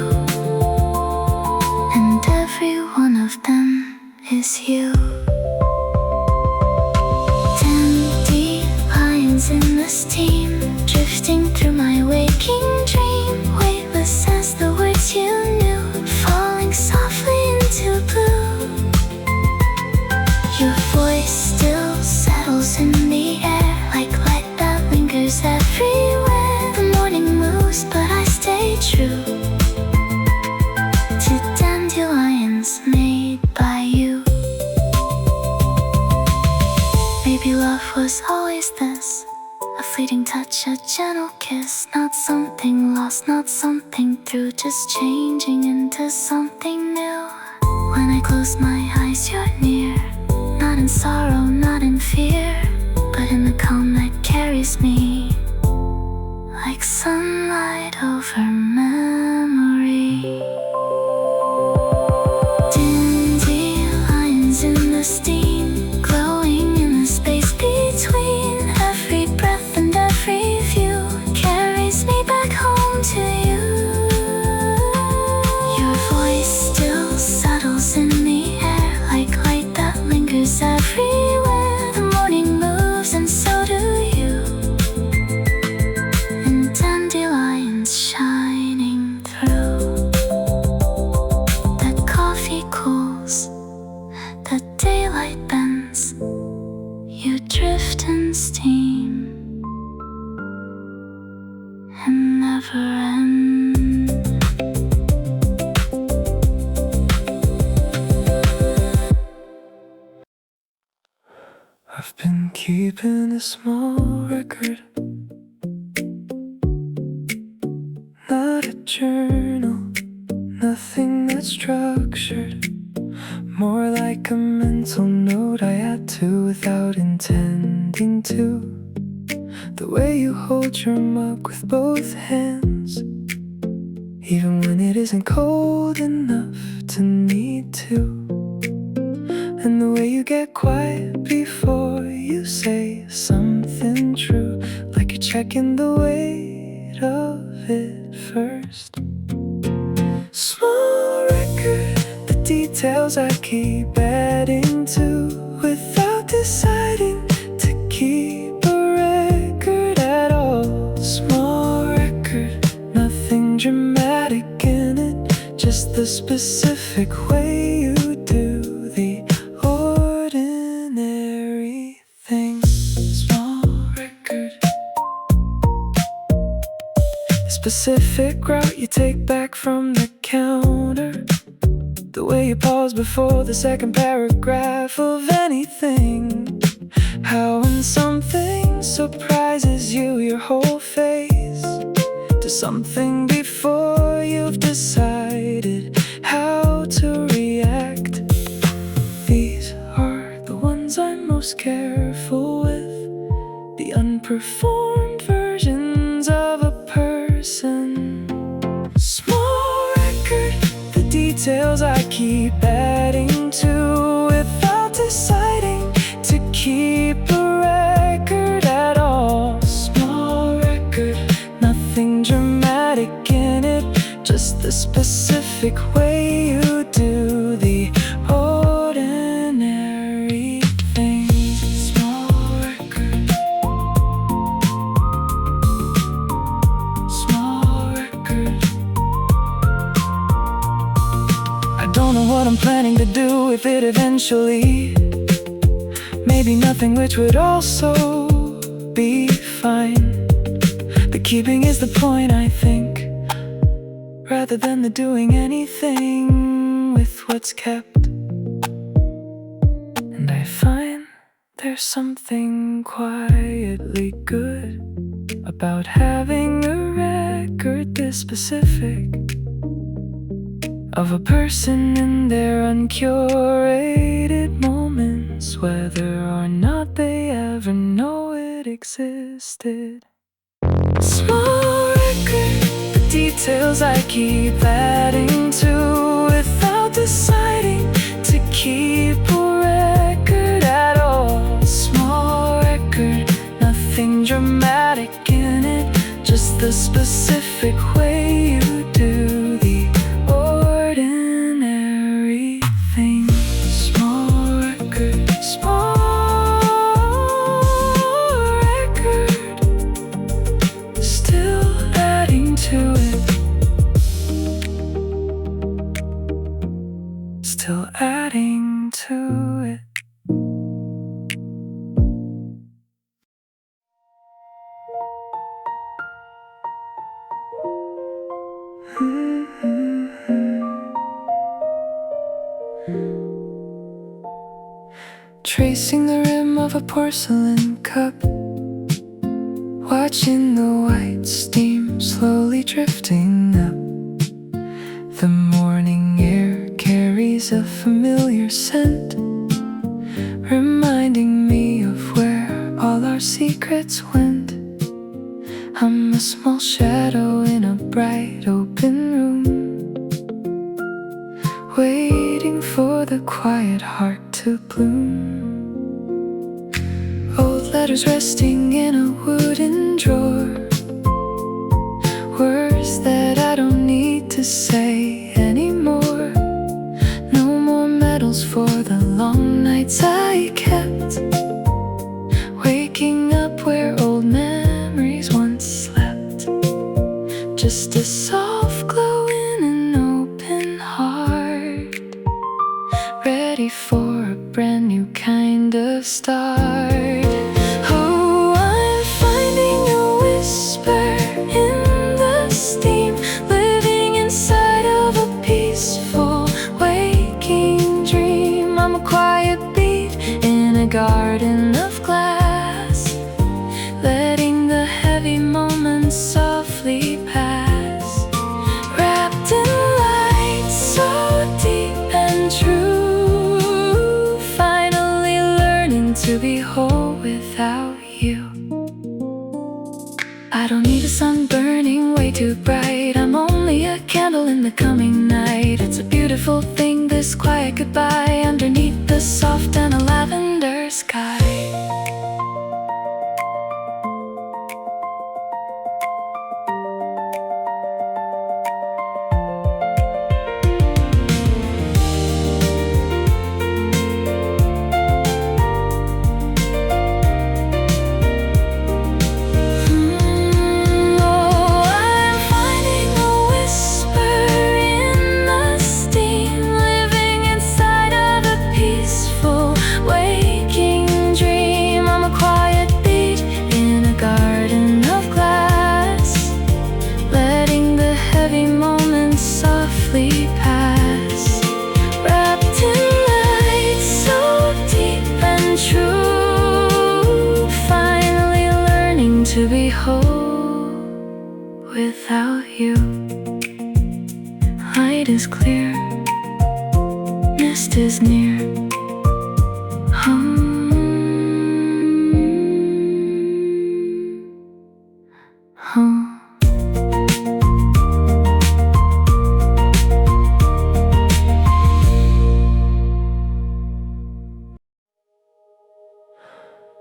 and every one of them is you. Dandelions in the steam, drifting through my waking dream, weightless as the words you knew, falling softly into blue. Your voice still settles in the air, like light that lingers everywhere. The morning moves, but I stay true to dandelions made by you. Maybe love was always this, a fleeting touch, a gentle kiss, not something lost, not something through, just changing into something new. When I close my eyes, you're near, not in sorrow, not in fear, but in the calm that carries me, like sunlight over memory. Dandelions in the steam, glowing in the space between. Every breath and every view carries me back home to you. Your voice still settles in the air, like light that lingers everywhere. The morning moves, and so do you. And dandelions I've been keeping a small record, not a journal, nothing that's structured, more like a mental note I add to without intending to. The way you hold your mug with both hands, even when it isn't cold enough to need to. And the way you get quiet before you say something true, like you're checking the weight of it first. Small record, the details I keep adding to without deciding to keep a record at all. Small record, nothing dramatic in it, just the specific way you do the ordinary things. Small record, the specific route you take back from the counter, the way you pause before the second paragraph of anything, how when something surprises you your whole face to something before you've decided how to react. These are the ones I'm most careful with, the unperformed versions of a person. Small record, the details I keep adding to without deciding to keep a record at all. Small record, nothing dramatic in it, just the specific way you do the ordinary things. Small record, small record. I don't know what I'm planning to do with it eventually. Maybe nothing, which would also be fine. The keeping is the point, I think, rather than the doing anything with what's kept. And I find there's something quietly good about having a record this specific of a person in their uncurated moments, whether or not they ever know it existed. Small record, the details I keep adding to without deciding to keep a record at all. Small record, nothing dramatic in it, just the specific way you do the ordinary things. Small record, small record, still adding to it, still adding to it. Tracing the rim of a porcelain cup, watching the white steam slowly drifting up. The morning air carries a familiar scent, reminding me of where all our secrets went. I'm a small shadow in a bright open room, waiting for the quiet heart to bloom. Old letters resting in a wooden drawer, words that I don't need to say anymore. No more medals for the long nights I kept, waking up where old memories once slept. Just a soft glow in an open heart, ready for a brand new kind of start. Oh, I'm finding a whisper in the stillness. sun burning way too bright. I'm only a candle in the coming night. It's a beautiful thing, this quiet goodbye underneath the soft and a lavender sky. To be whole without you. Light is clear, mist is near.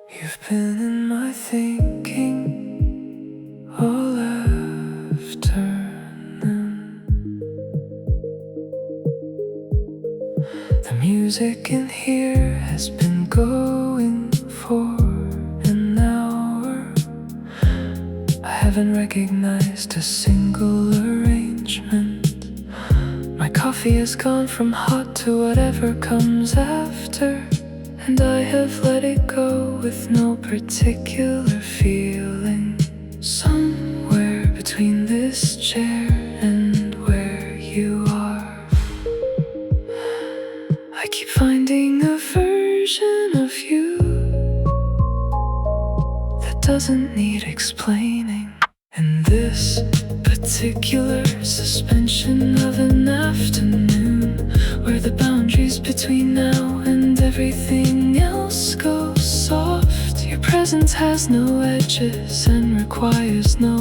You've been in my thinking all afternoon. The music in here has been going for an hour. I haven't recognized a single arrangement. My coffee has gone from hot to whatever comes after, and I have let it go with no particular feeling. Somewhere between this chair and where you are, I keep finding a version of you that doesn't need explaining. And this particular suspension of an afternoon, where the boundaries between now and everything else go soft. Your presence has no edges and requires no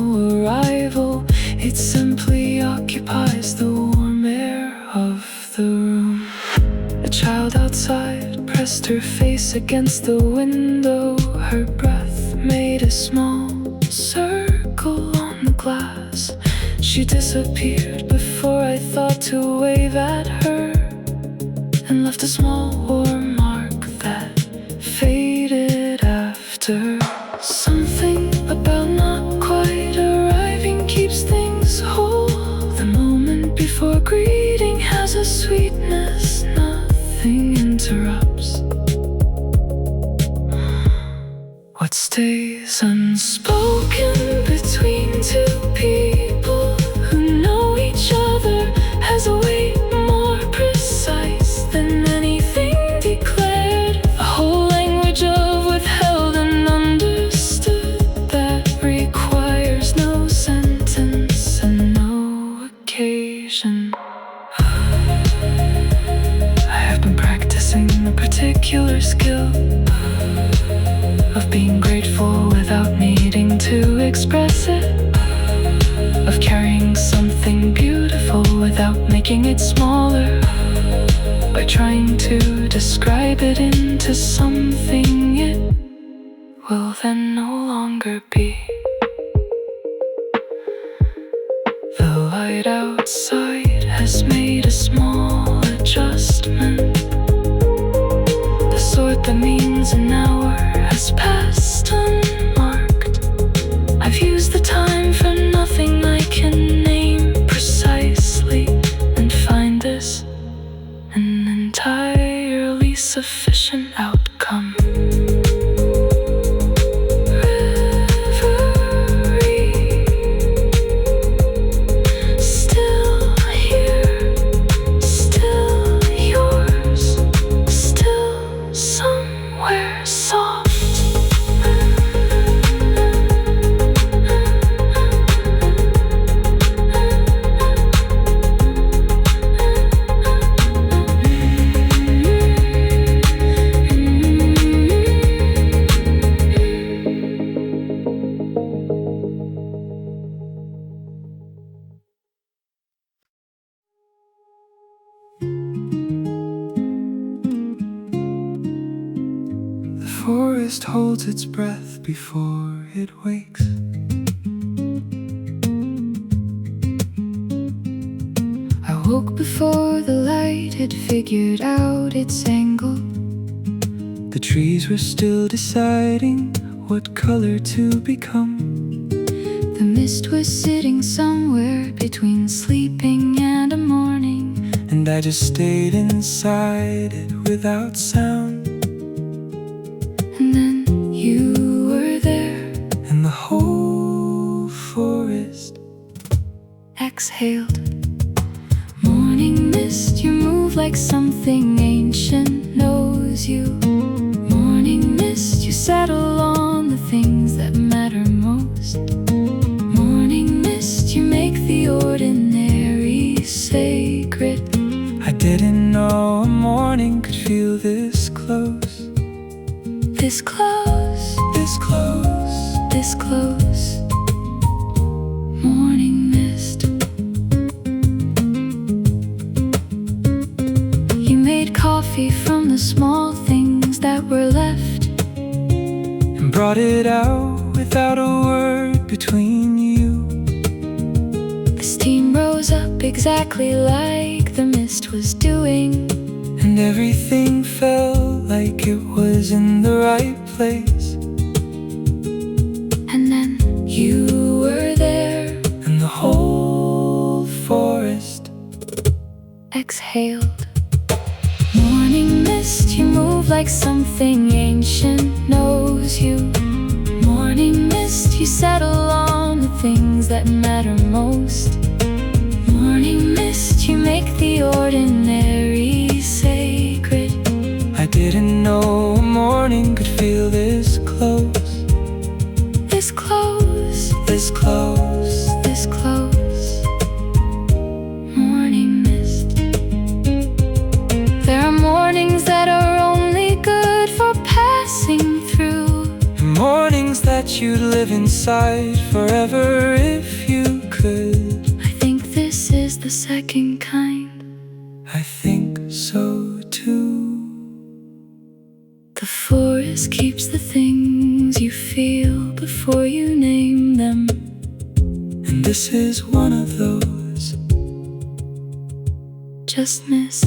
arrival. It simply occupies the warm air of the room. A child outside pressed her face against the window. Her breath made a small circle on the glass. She disappeared before I thought to wave at her, and left a small warm mark that faded after. Something about not quite arriving keeps things whole. The moment before greeting has a sweetness nothing interrupts. What stays unspoken between two people who know each other has a way more precise than anything declared. A whole language of withheld and understood that requires no sentence and no occasion. I have been practicing a particular skill of being grateful without needing to express it, of carrying something beautiful without making it smaller, by trying to describe it into something it will then no longer be. The light outside has made a small adjustment, the sort that means an hour has passed unmarked. I've used the time for nothing I can name precisely, and find this an entirely sufficient outcome. Reverie, still here, still yours. forest holds its breath before it wakes. I woke before the light had figured out its angle. The trees were still deciding what color to become. The mist was sitting somewhere between sleeping and a morning. And I just stayed inside it without sound. And then you were there, And the whole forest exhaled. Morning mist, you move like something ancient knows you. Morning mist, you settle on the things that matter most. Morning mist, you make the ordinary sacred. I didn't know a morning could feel this close. This close, This close. this close. Morning mist. You made coffee from the small things that were left. And brought it out without a word between you. The steam rose up exactly like the mist was doing. And everything felt like it was in the right place. And then you were there, And the whole forest exhaled. Morning mist, you move like something ancient knows you. Morning mist, you settle on the things that matter most. Morning mist, you make the ordinary sacred. I didn't know a morning could feel this close. This close, This close. this close. Morning mist. There are mornings that are only good for passing through. Mornings that you'd live inside forever if you could. I think this is the second kind. I think so too. The forest keeps the things you feel before you name them. And this is one of those. Just mist,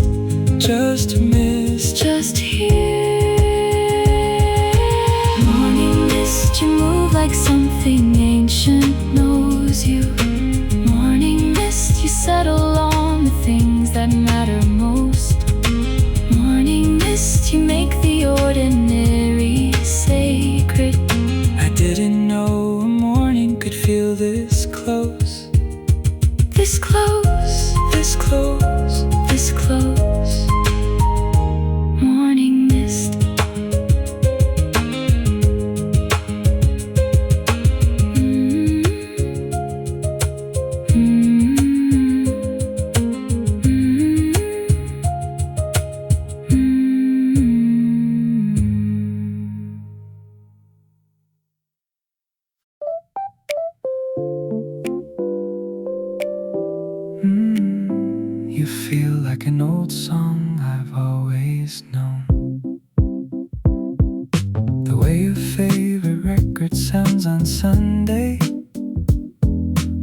Just missed. just here. Morning mist, you move like something ancient knows you. Morning mist, you settle on the things that matter most. Morning mist, you make the ordinary sacred. I didn't know a morning could feel this close. This close, This close. this close. Morning mist. You feel like an old song I've always known. The way your favorite record sounds on Sunday,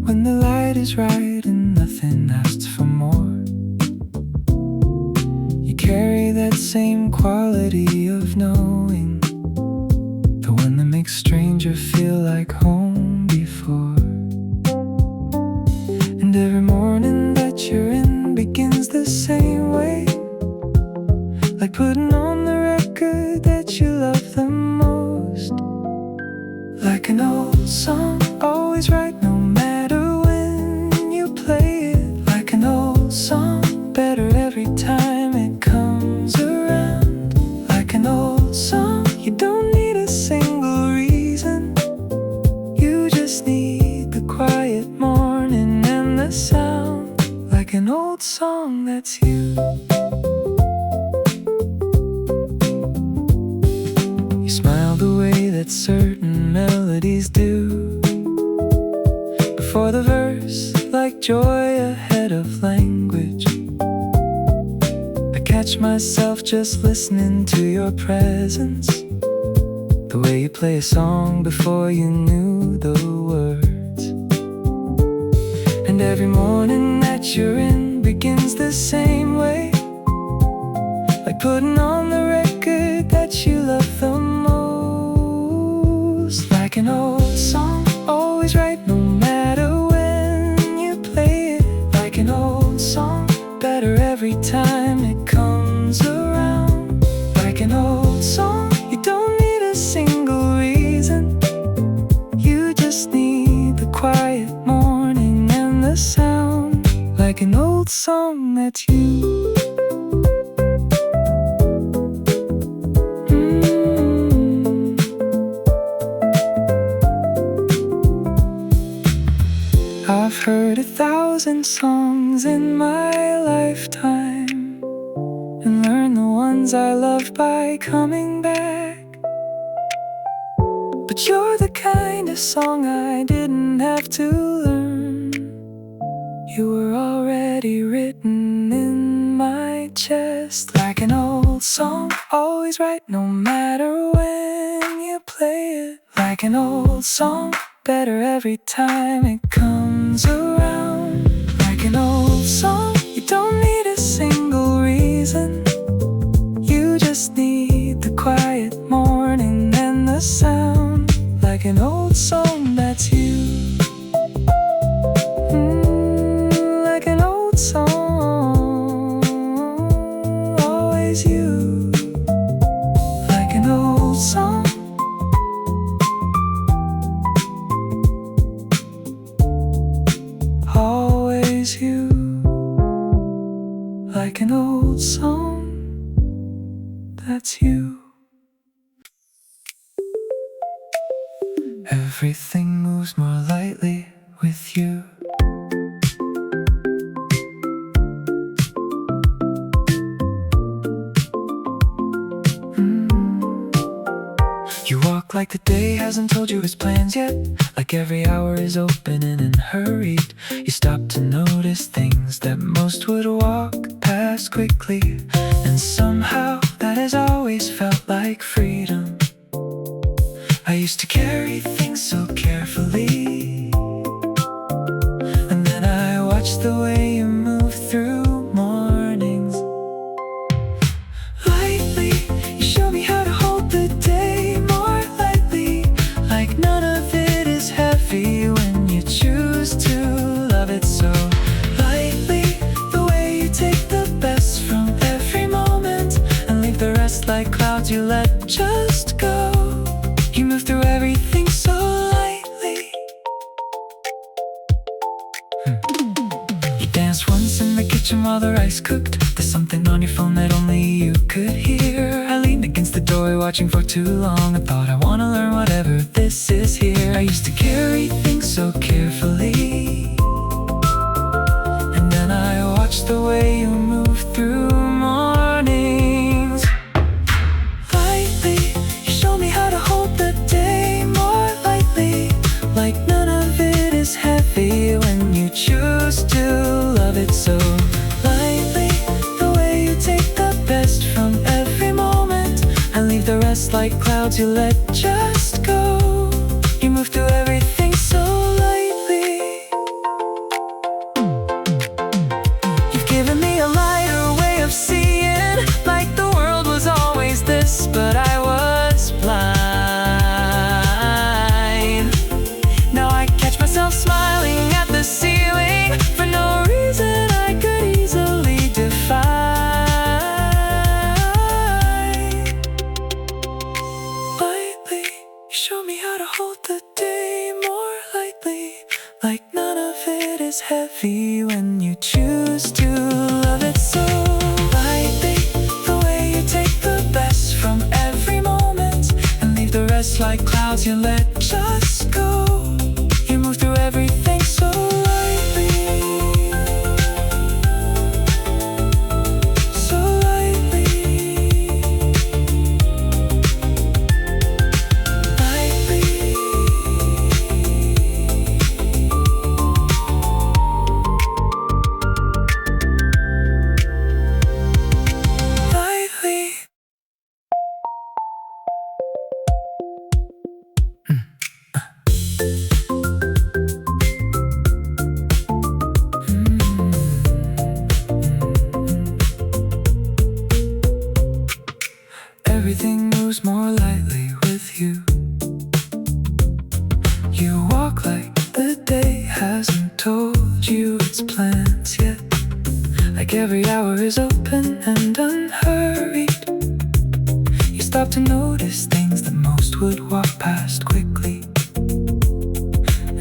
when the light is right and nothing asks for more. You carry that same quality of knowing, the one that makes stranger feel like home before. And every morning that you're in begins the same way, like putting on the record that you love the most. Like an old song, always right no matter when you play it. Like an old song, better every time it comes around. Like an old song, you don't need a single reason. You just need the quiet morning and the sound. Like an old song, that's you. You smile the way that certain melodies do before the verse, like joy ahead of language. I catch myself just listening to your presence, the the way you play a song before you knew the words. And every morning that you're in begins the same way, like putting on the record that you love the most. Like an old song, always right no matter when you play it. Like an old song, better every time it comes around. Like an old song, you don't need a single reason. You just need the quiet morning and the sound. Like an old song that's you. I've heard 1,000 songs in my lifetime and learned the ones I love by coming back. But you're the kind of song I didn't have to learn. You were already written in my chest. Like an old song, always right no matter when you play it. Like an old song, better every time it comes around. Like an old song, you don't need a single reason. You just need the quiet morning and the sound. Like an old song that's you. Like an old song, always you. Like an old song, always you. Like an old song, that's you. Everything moves more lightly with you. You walk like the day hasn't told you its plans yet, like every hour is open and unhurried. You stop to notice things that most would walk past quickly, and somehow that has always felt like freedom. I used to carry things so carefully, and then I watched the way you move through mornings. Lightly, you show me how to hold the day more lightly, like none of it is heavy when you choose to love it so lightly. The way you take the best from every moment and leave the rest like clouds you let just go. You move through everything so lightly. You danced once in the kitchen while the rice cooked. There's something on your phone that only you could hear. I leaned against the doorway watching for too long. I thought I wanna learn whatever this is here. I used to carry things so carefully, and then I watched the way you move through mornings. Lightly, you show me how to hold the day more lightly, like none of it is heavy when you choose to love it so lightly. The way you take the best from every moment and leave the rest like clouds you let just go. You move through everything so lightly. You've given me a lighter way of seeing, like the world was always this, but I was blind. Now I catch myself smiling at the ceiling for no reason I could easily define. Lightly, you show me how to hold the day more lightly, like none of it is heavy when you choose to love it so lightly. The way you take the best from every moment and leave the rest like clouds you let just go. You move through everything so lightly. So lightly. Lightly. Lightly. silence yet. Like every hour is open and unhurried. You stop to notice things that most would walk past quickly.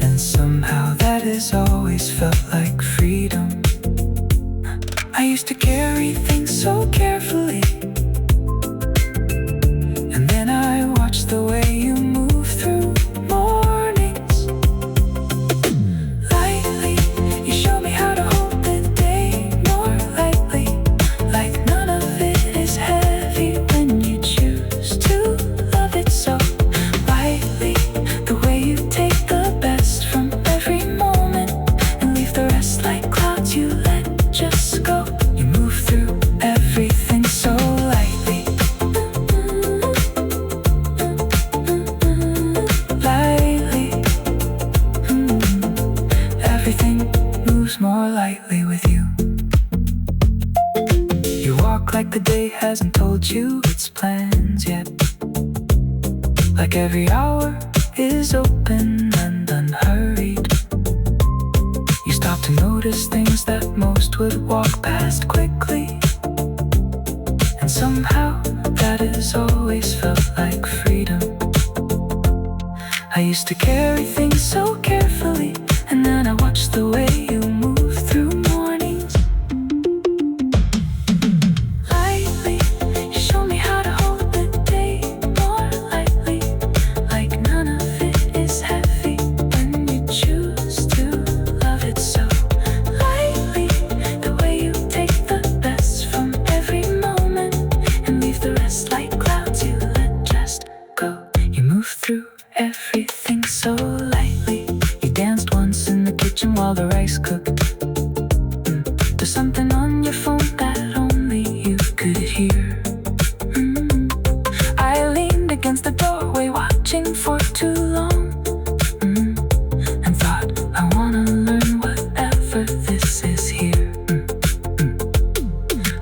And somehow that has always felt like freedom. I used to carry things so carefully, and then I watched the way you move through mornings. Lightly, you show me how to hold the day more lightly. Like none of it is heavy when you choose to love it so lightly. The way you take the best from every moment and leave the rest like clouds you let just go. You move through everything so lightly. Lightly. Everything moves more lightly with you. You walk like the day hasn't told you its plans yet. Like every hour is open and unhurried. You stop to notice things that most would walk past quickly. And somehow that has always felt like freedom. I used to carry things so carefully, and then I watched the way you move through mornings. Lightly, you show me how to hold the day more lightly. Like none of it is heavy when you choose to love it so lightly. The way you take the best from every moment and leave the rest like clouds you let just go. You move through everything so lightly. You danced once in the kitchen while the rice cooked. There's something on your phone that only you could hear. I leaned against the doorway watching for too long, and thought, I wanna learn whatever this is here.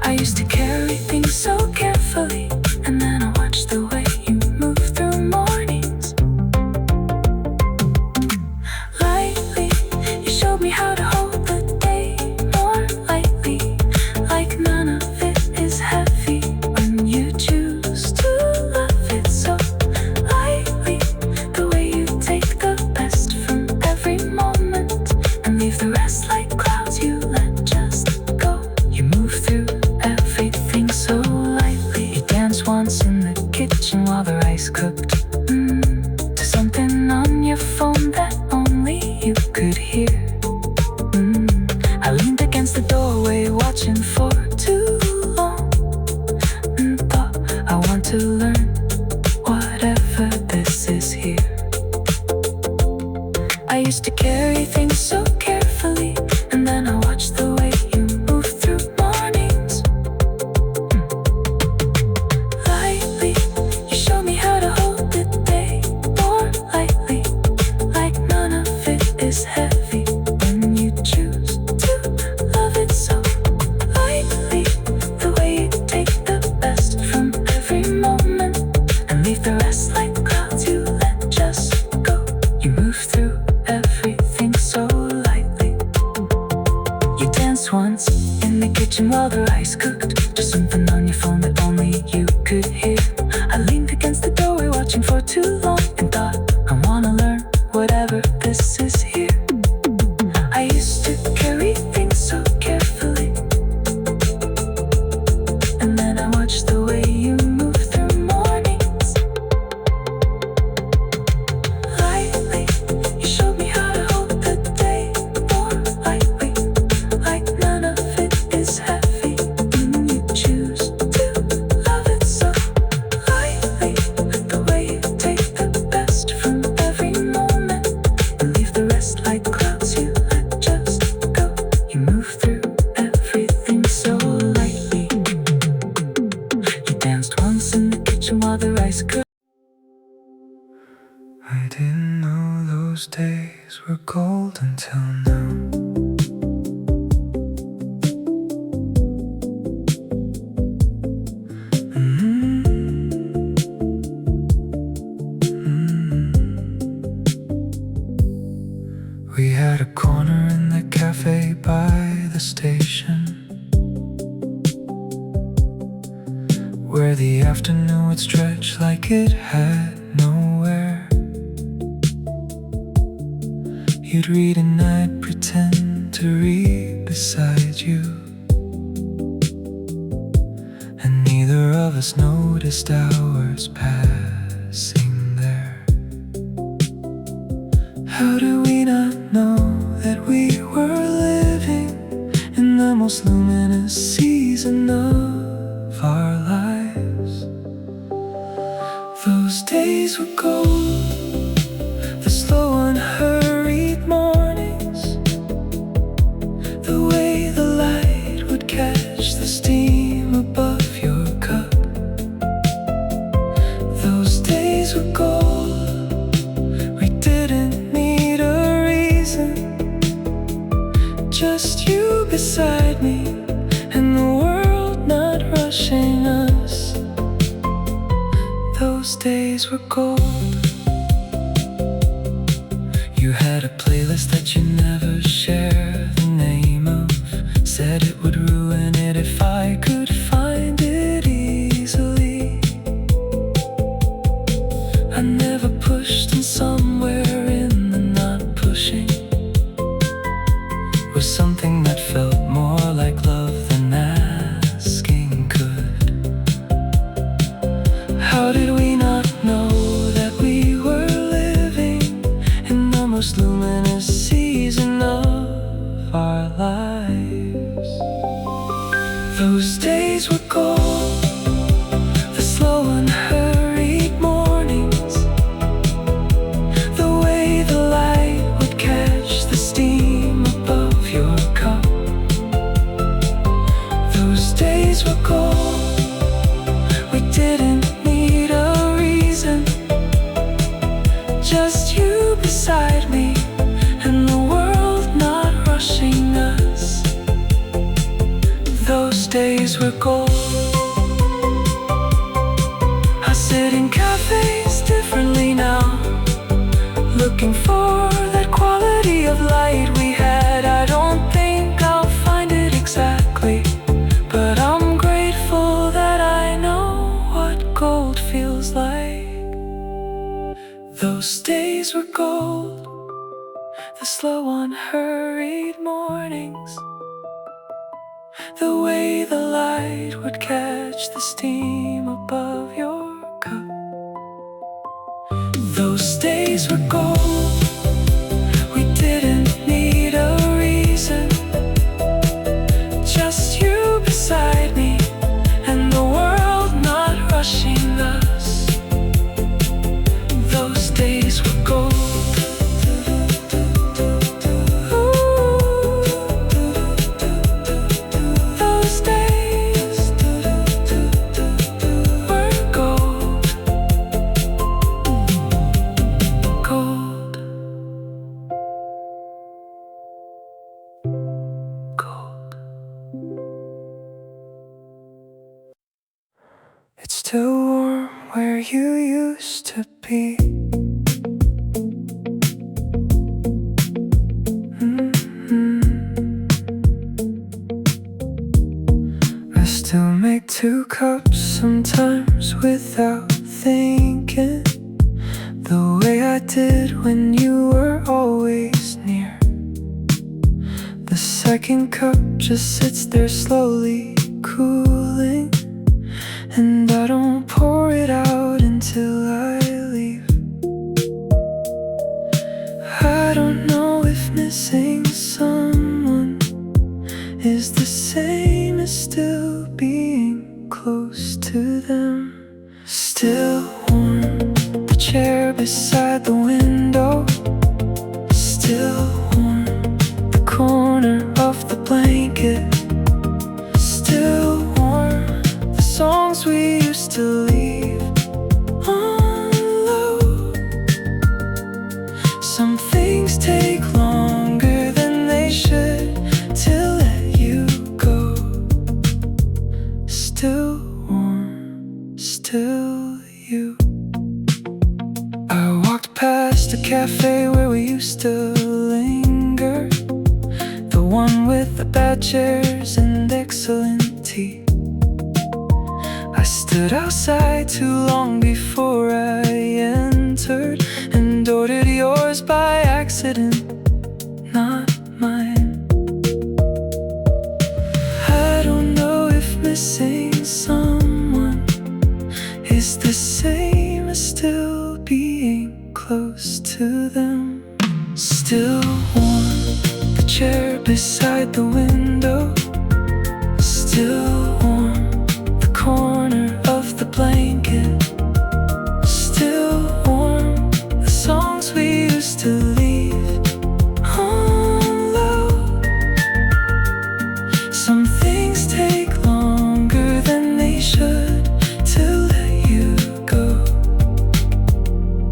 I used to carry things so carefully, and then I watched the way you move through mornings. Lightly, you showed me how to hold the day more lightly. Like none of it is heavy when you choose to love it so lightly. The way you take the best from every moment and leave the rest like clouds you let just go. You move through everything so lightly. You danced once in the kitchen while the rice cooked. To something on your phone that only you could hear. I leaned against the doorway watching for too long, and thought, I want to learn whatever this is here. I used to carry things so carefully, and then I watched the way you move through mornings. Lightly, you show me how to hold the day more lightly. Like none of it is heavy when you choose to love it so lightly. The way you take the best from every moment and leave the rest like clouds you let just go. You move through everything so lightly. You danced once in the kitchen while the rice cooked. Just something on your phone that only you could hear. I leaned against the doorway watching for too long, and thought, I wanna learn whatever this is here. I used to carry things so carefully, and then I watched the way you move through mornings. Lightly, you showed me how to hold the day more lightly. Like none of it is heavy when you choose to love it so lightly. The way you take the the station, where the afternoon would stretch like it had nowhere. You'd read and I'd pretend to read beside you, and neither of us noticed hours passing there. How do we not know that we were living in the most luminous season of our lives? Those days were gold, the slow unhurried mornings, the way the light would catch the steam above your cup. Those days were gold, we didn't need a reason, just you beside me and the world not rushing us. Those days were gold. You had a playlist that you never shared the name of, said it would ruin it if I could find it easily. I never pushed, and somewhere in the not pushing was something that felt more like love than asking could. How did we not know that we were living in the most luminous season of our lives? Those days were gold, the slow unhurried mornings, the way the light would catch the steam above your cup. Those days were gold, we didn't need a reason, just you beside me and the world not rushing us. Those days were gold. I sit in cafes differently now, looking for that quality of light we had. I don't think I'll find it exactly, but I'm grateful that I know what gold feels like. Those days were gold, the slow unhurried mornings, the way the light would catch the steam above your cup. Those days were gold, we didn't need a reason, just you beside me and the world not rushing us. Those days were gold. Those days were gold. Gold. Gold. It's still warm where you used to be. I still make 2 cups sometimes without thinking, the way I did when you were always near. The second cup just sits there slowly cooling, and I don't pour it out until I leave. I don't know if missing someone is the same as still being close to them. Still warm, the chair beside the window. Still warm, the corner of the blanket. Still warm, the songs we used to leave on low. Some things take longer than they should to let you go. Still warm, still you. I walk chairs and excellent tea. I stood outside too long before I entered, and ordered yours by accident, not mine. I don't know if missing someone is the same as still being close to them. Still warm, the chair beside the window. Still warm, the corner of the blanket. Still warm, the songs we used to leave on loud. Some things take longer than they should to let you go.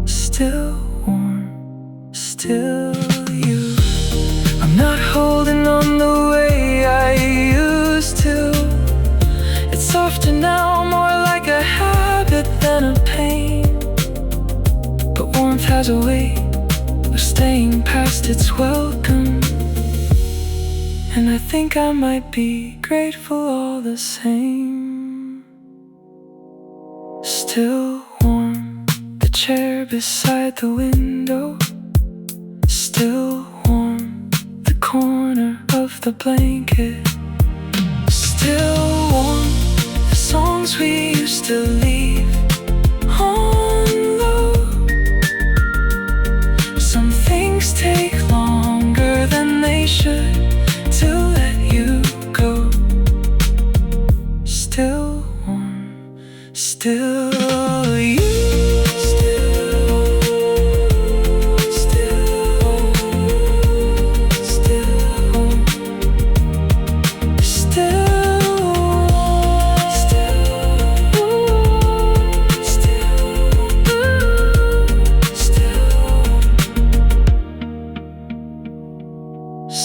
Still warm, still you. I'm not holding on the way I used to. It's softer now, more like a habit than a pain. But warmth has a way of staying past its welcome, and I think I might be grateful all the same. Still warm, the chair beside the window. Still warm, the corner of the blanket. Still warm, the songs we used to leave on low. Some things take longer than they should to let you go. Still warm, still you.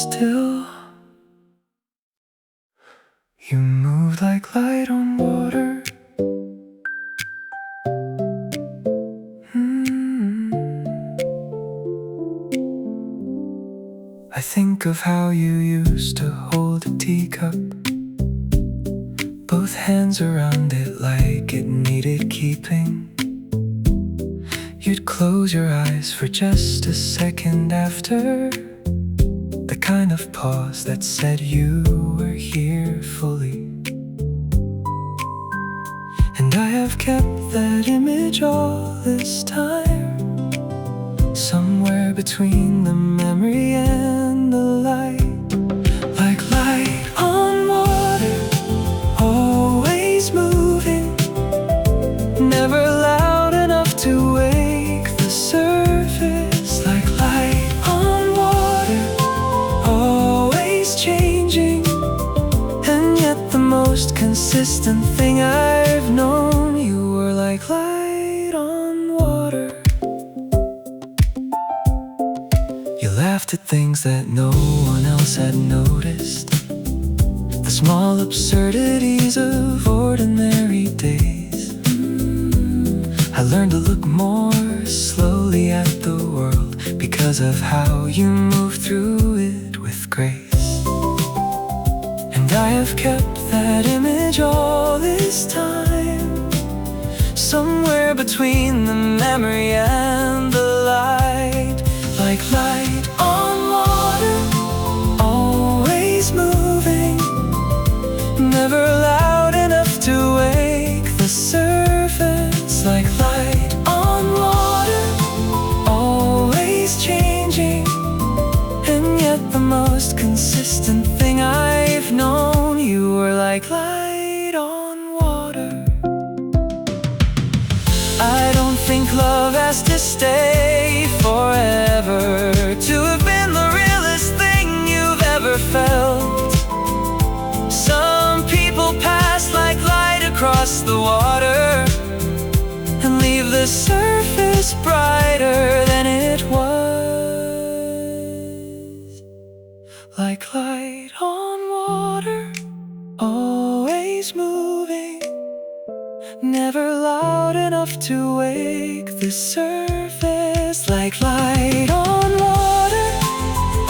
Still, you move like light on water. I think of how you used to hold a teacup, both hands around it like it needed keeping. You'd close your eyes for just a second after, the kind of pause that said you were here fully. And I have kept that image all this time, somewhere between the memory and the light. Like light on water, always moving, never loud enough to wake the surface. Like light on water, always changing, and yet the most consistent thing I've known. You were like light on water. You laughed at things that no one else had noticed, the small absurdities of ordinary days. I learned to look more slowly at the world because of how you move through it with grace. And I have kept that image all this time, somewhere between the memory and the light. Like light on water, always moving, never loud enough to wake the surface. Like light on water, always changing, and yet the most consistent thing I've known. You were like light on water. I don't think love has to stay forever, to have been the realest thing you've ever felt. Some people pass like light across the water and leave the surface brighter than it was. Like light on water, always moving, never loud enough to wake the surface. Like light on water,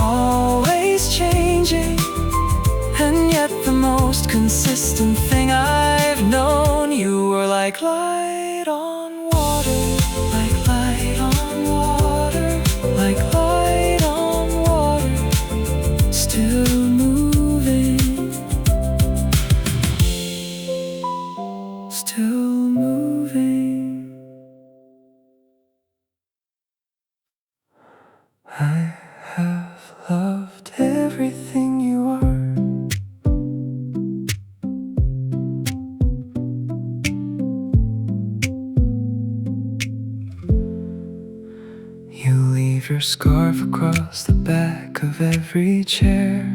always changing, and most consistent thing I've known. You were like light on water, like light on water, like light on water, still moving, still moving. I have loved everything you are. You leave your scarf across the back of every chair,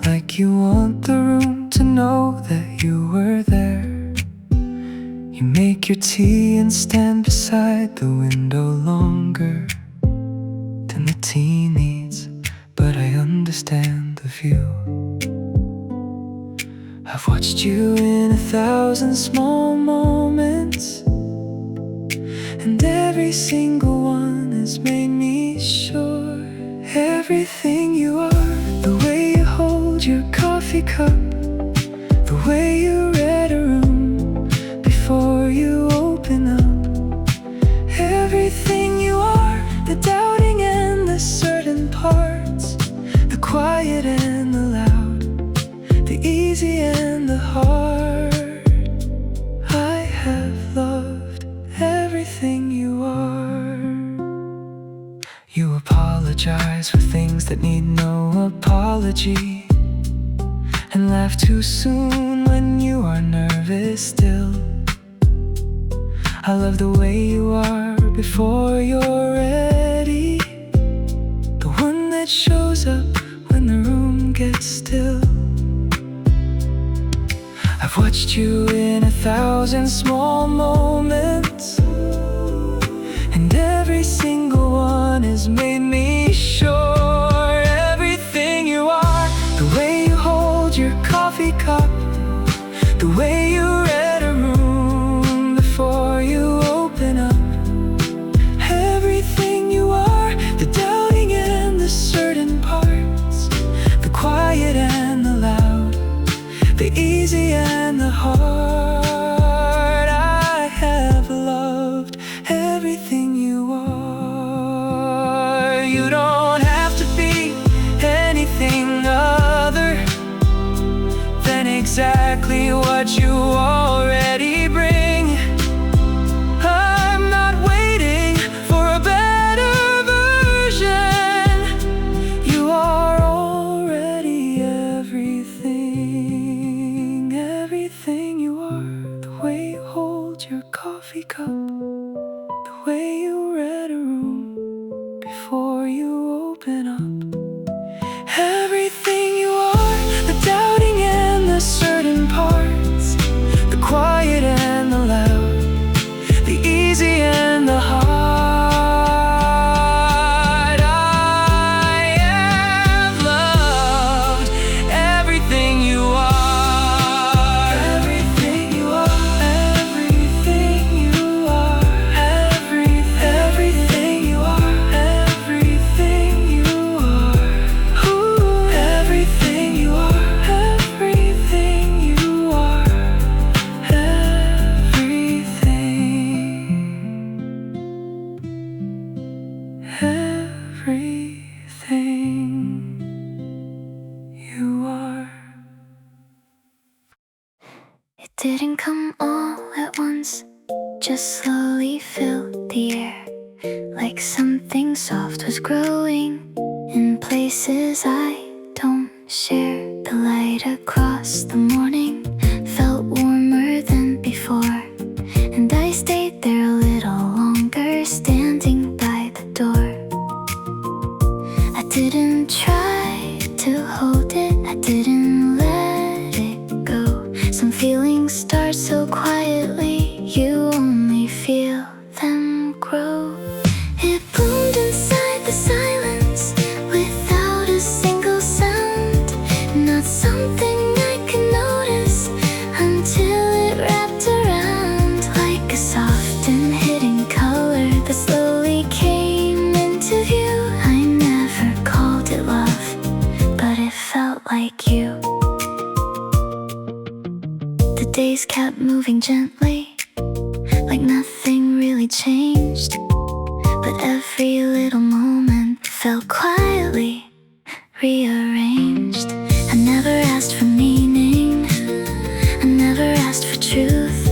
like you want the room to know that you were there. You make your tea and stand beside the window longer than the tea needs, but I understand the view. I've watched you in 1,000 small moments, and every single one has made me sure. Everything you are, the way you hold your coffee cup, the way you read a room before you open up. Everything you are, the doubting and the certain parts, the quiet and the loud, the easy and the hard. I have loved everything you are. You apologize for things that need no apology, and laugh too soon when you are nervous still. I love the way you are before you're ready, the one that shows up when the room gets still. I've watched you in 1,000 small moments, and every single one has made me sure. Everything you are, the way you hold your coffee cup, the way you read a room before you open up. Everything you are, the doubting and the certain parts, the quiet and the loud, the easy and the hard. I have loved everything you are. You don't have to be anything other than exactly what you already bring. I'm not waiting for a better version. You are already everything. Everything you are, the way you hold your coffee cup, the way you read a room before you open up. Everything you are, the doubting and the certain parts, the quiet and the loud, the easy and the hard. I have loved everything you are. Everything you are, everything you are, everything you are, everything you are. Ooh, everything you are, everything you are, everything you are. It didn't come all at once, just slowly filled the air, like something soft was growing in places I don't share. The light across the morning felt warmer than before, and I stayed there a little longer, standing by the door. I didn't try to hold it, I didn't let it go. Some feelings start so quietly, you only feel them grow. It bloomed inside the silence without a single sound, not something I could notice until it wrapped around, like a soft and hidden color that slowly came into view. I never called it love, but it felt like you. Days kept moving gently, like nothing really changed. But every little moment felt quietly rearranged. I never asked for meaning, I never asked for truth,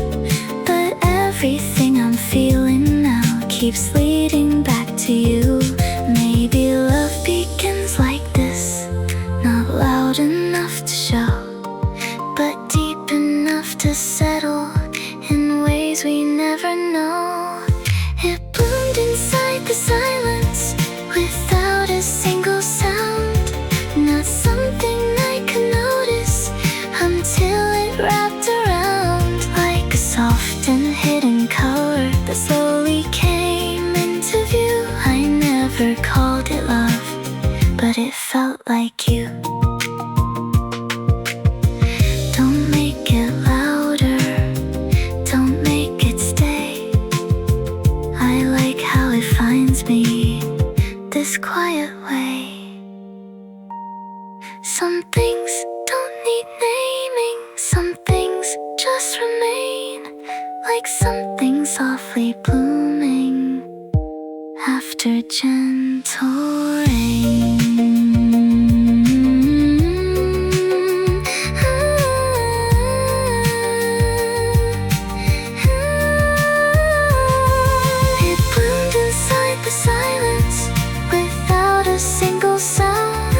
but everything I'm feeling now keeps leading back to you. Maybe love begins like this, not loud enough to show, but deep enough to settle in ways we never know. It bloomed inside the silence without a single sound, not something I could notice until it wrapped around like a soft and hidden color that slowly came into view. I never called it love, but it felt like you. Don't make it louder, don't make it stay. I like how it finds me this quiet way. Some things don't need naming, some things just remain, like something softly blooming after gentle rain. It bloomed inside the silence without a single sound,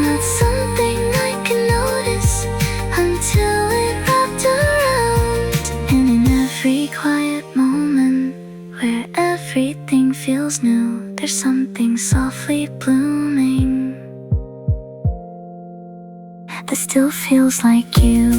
not something I can notice until it wrapped around. And in every quiet moment where everything feels new, there's something softly blooming that still feels like you.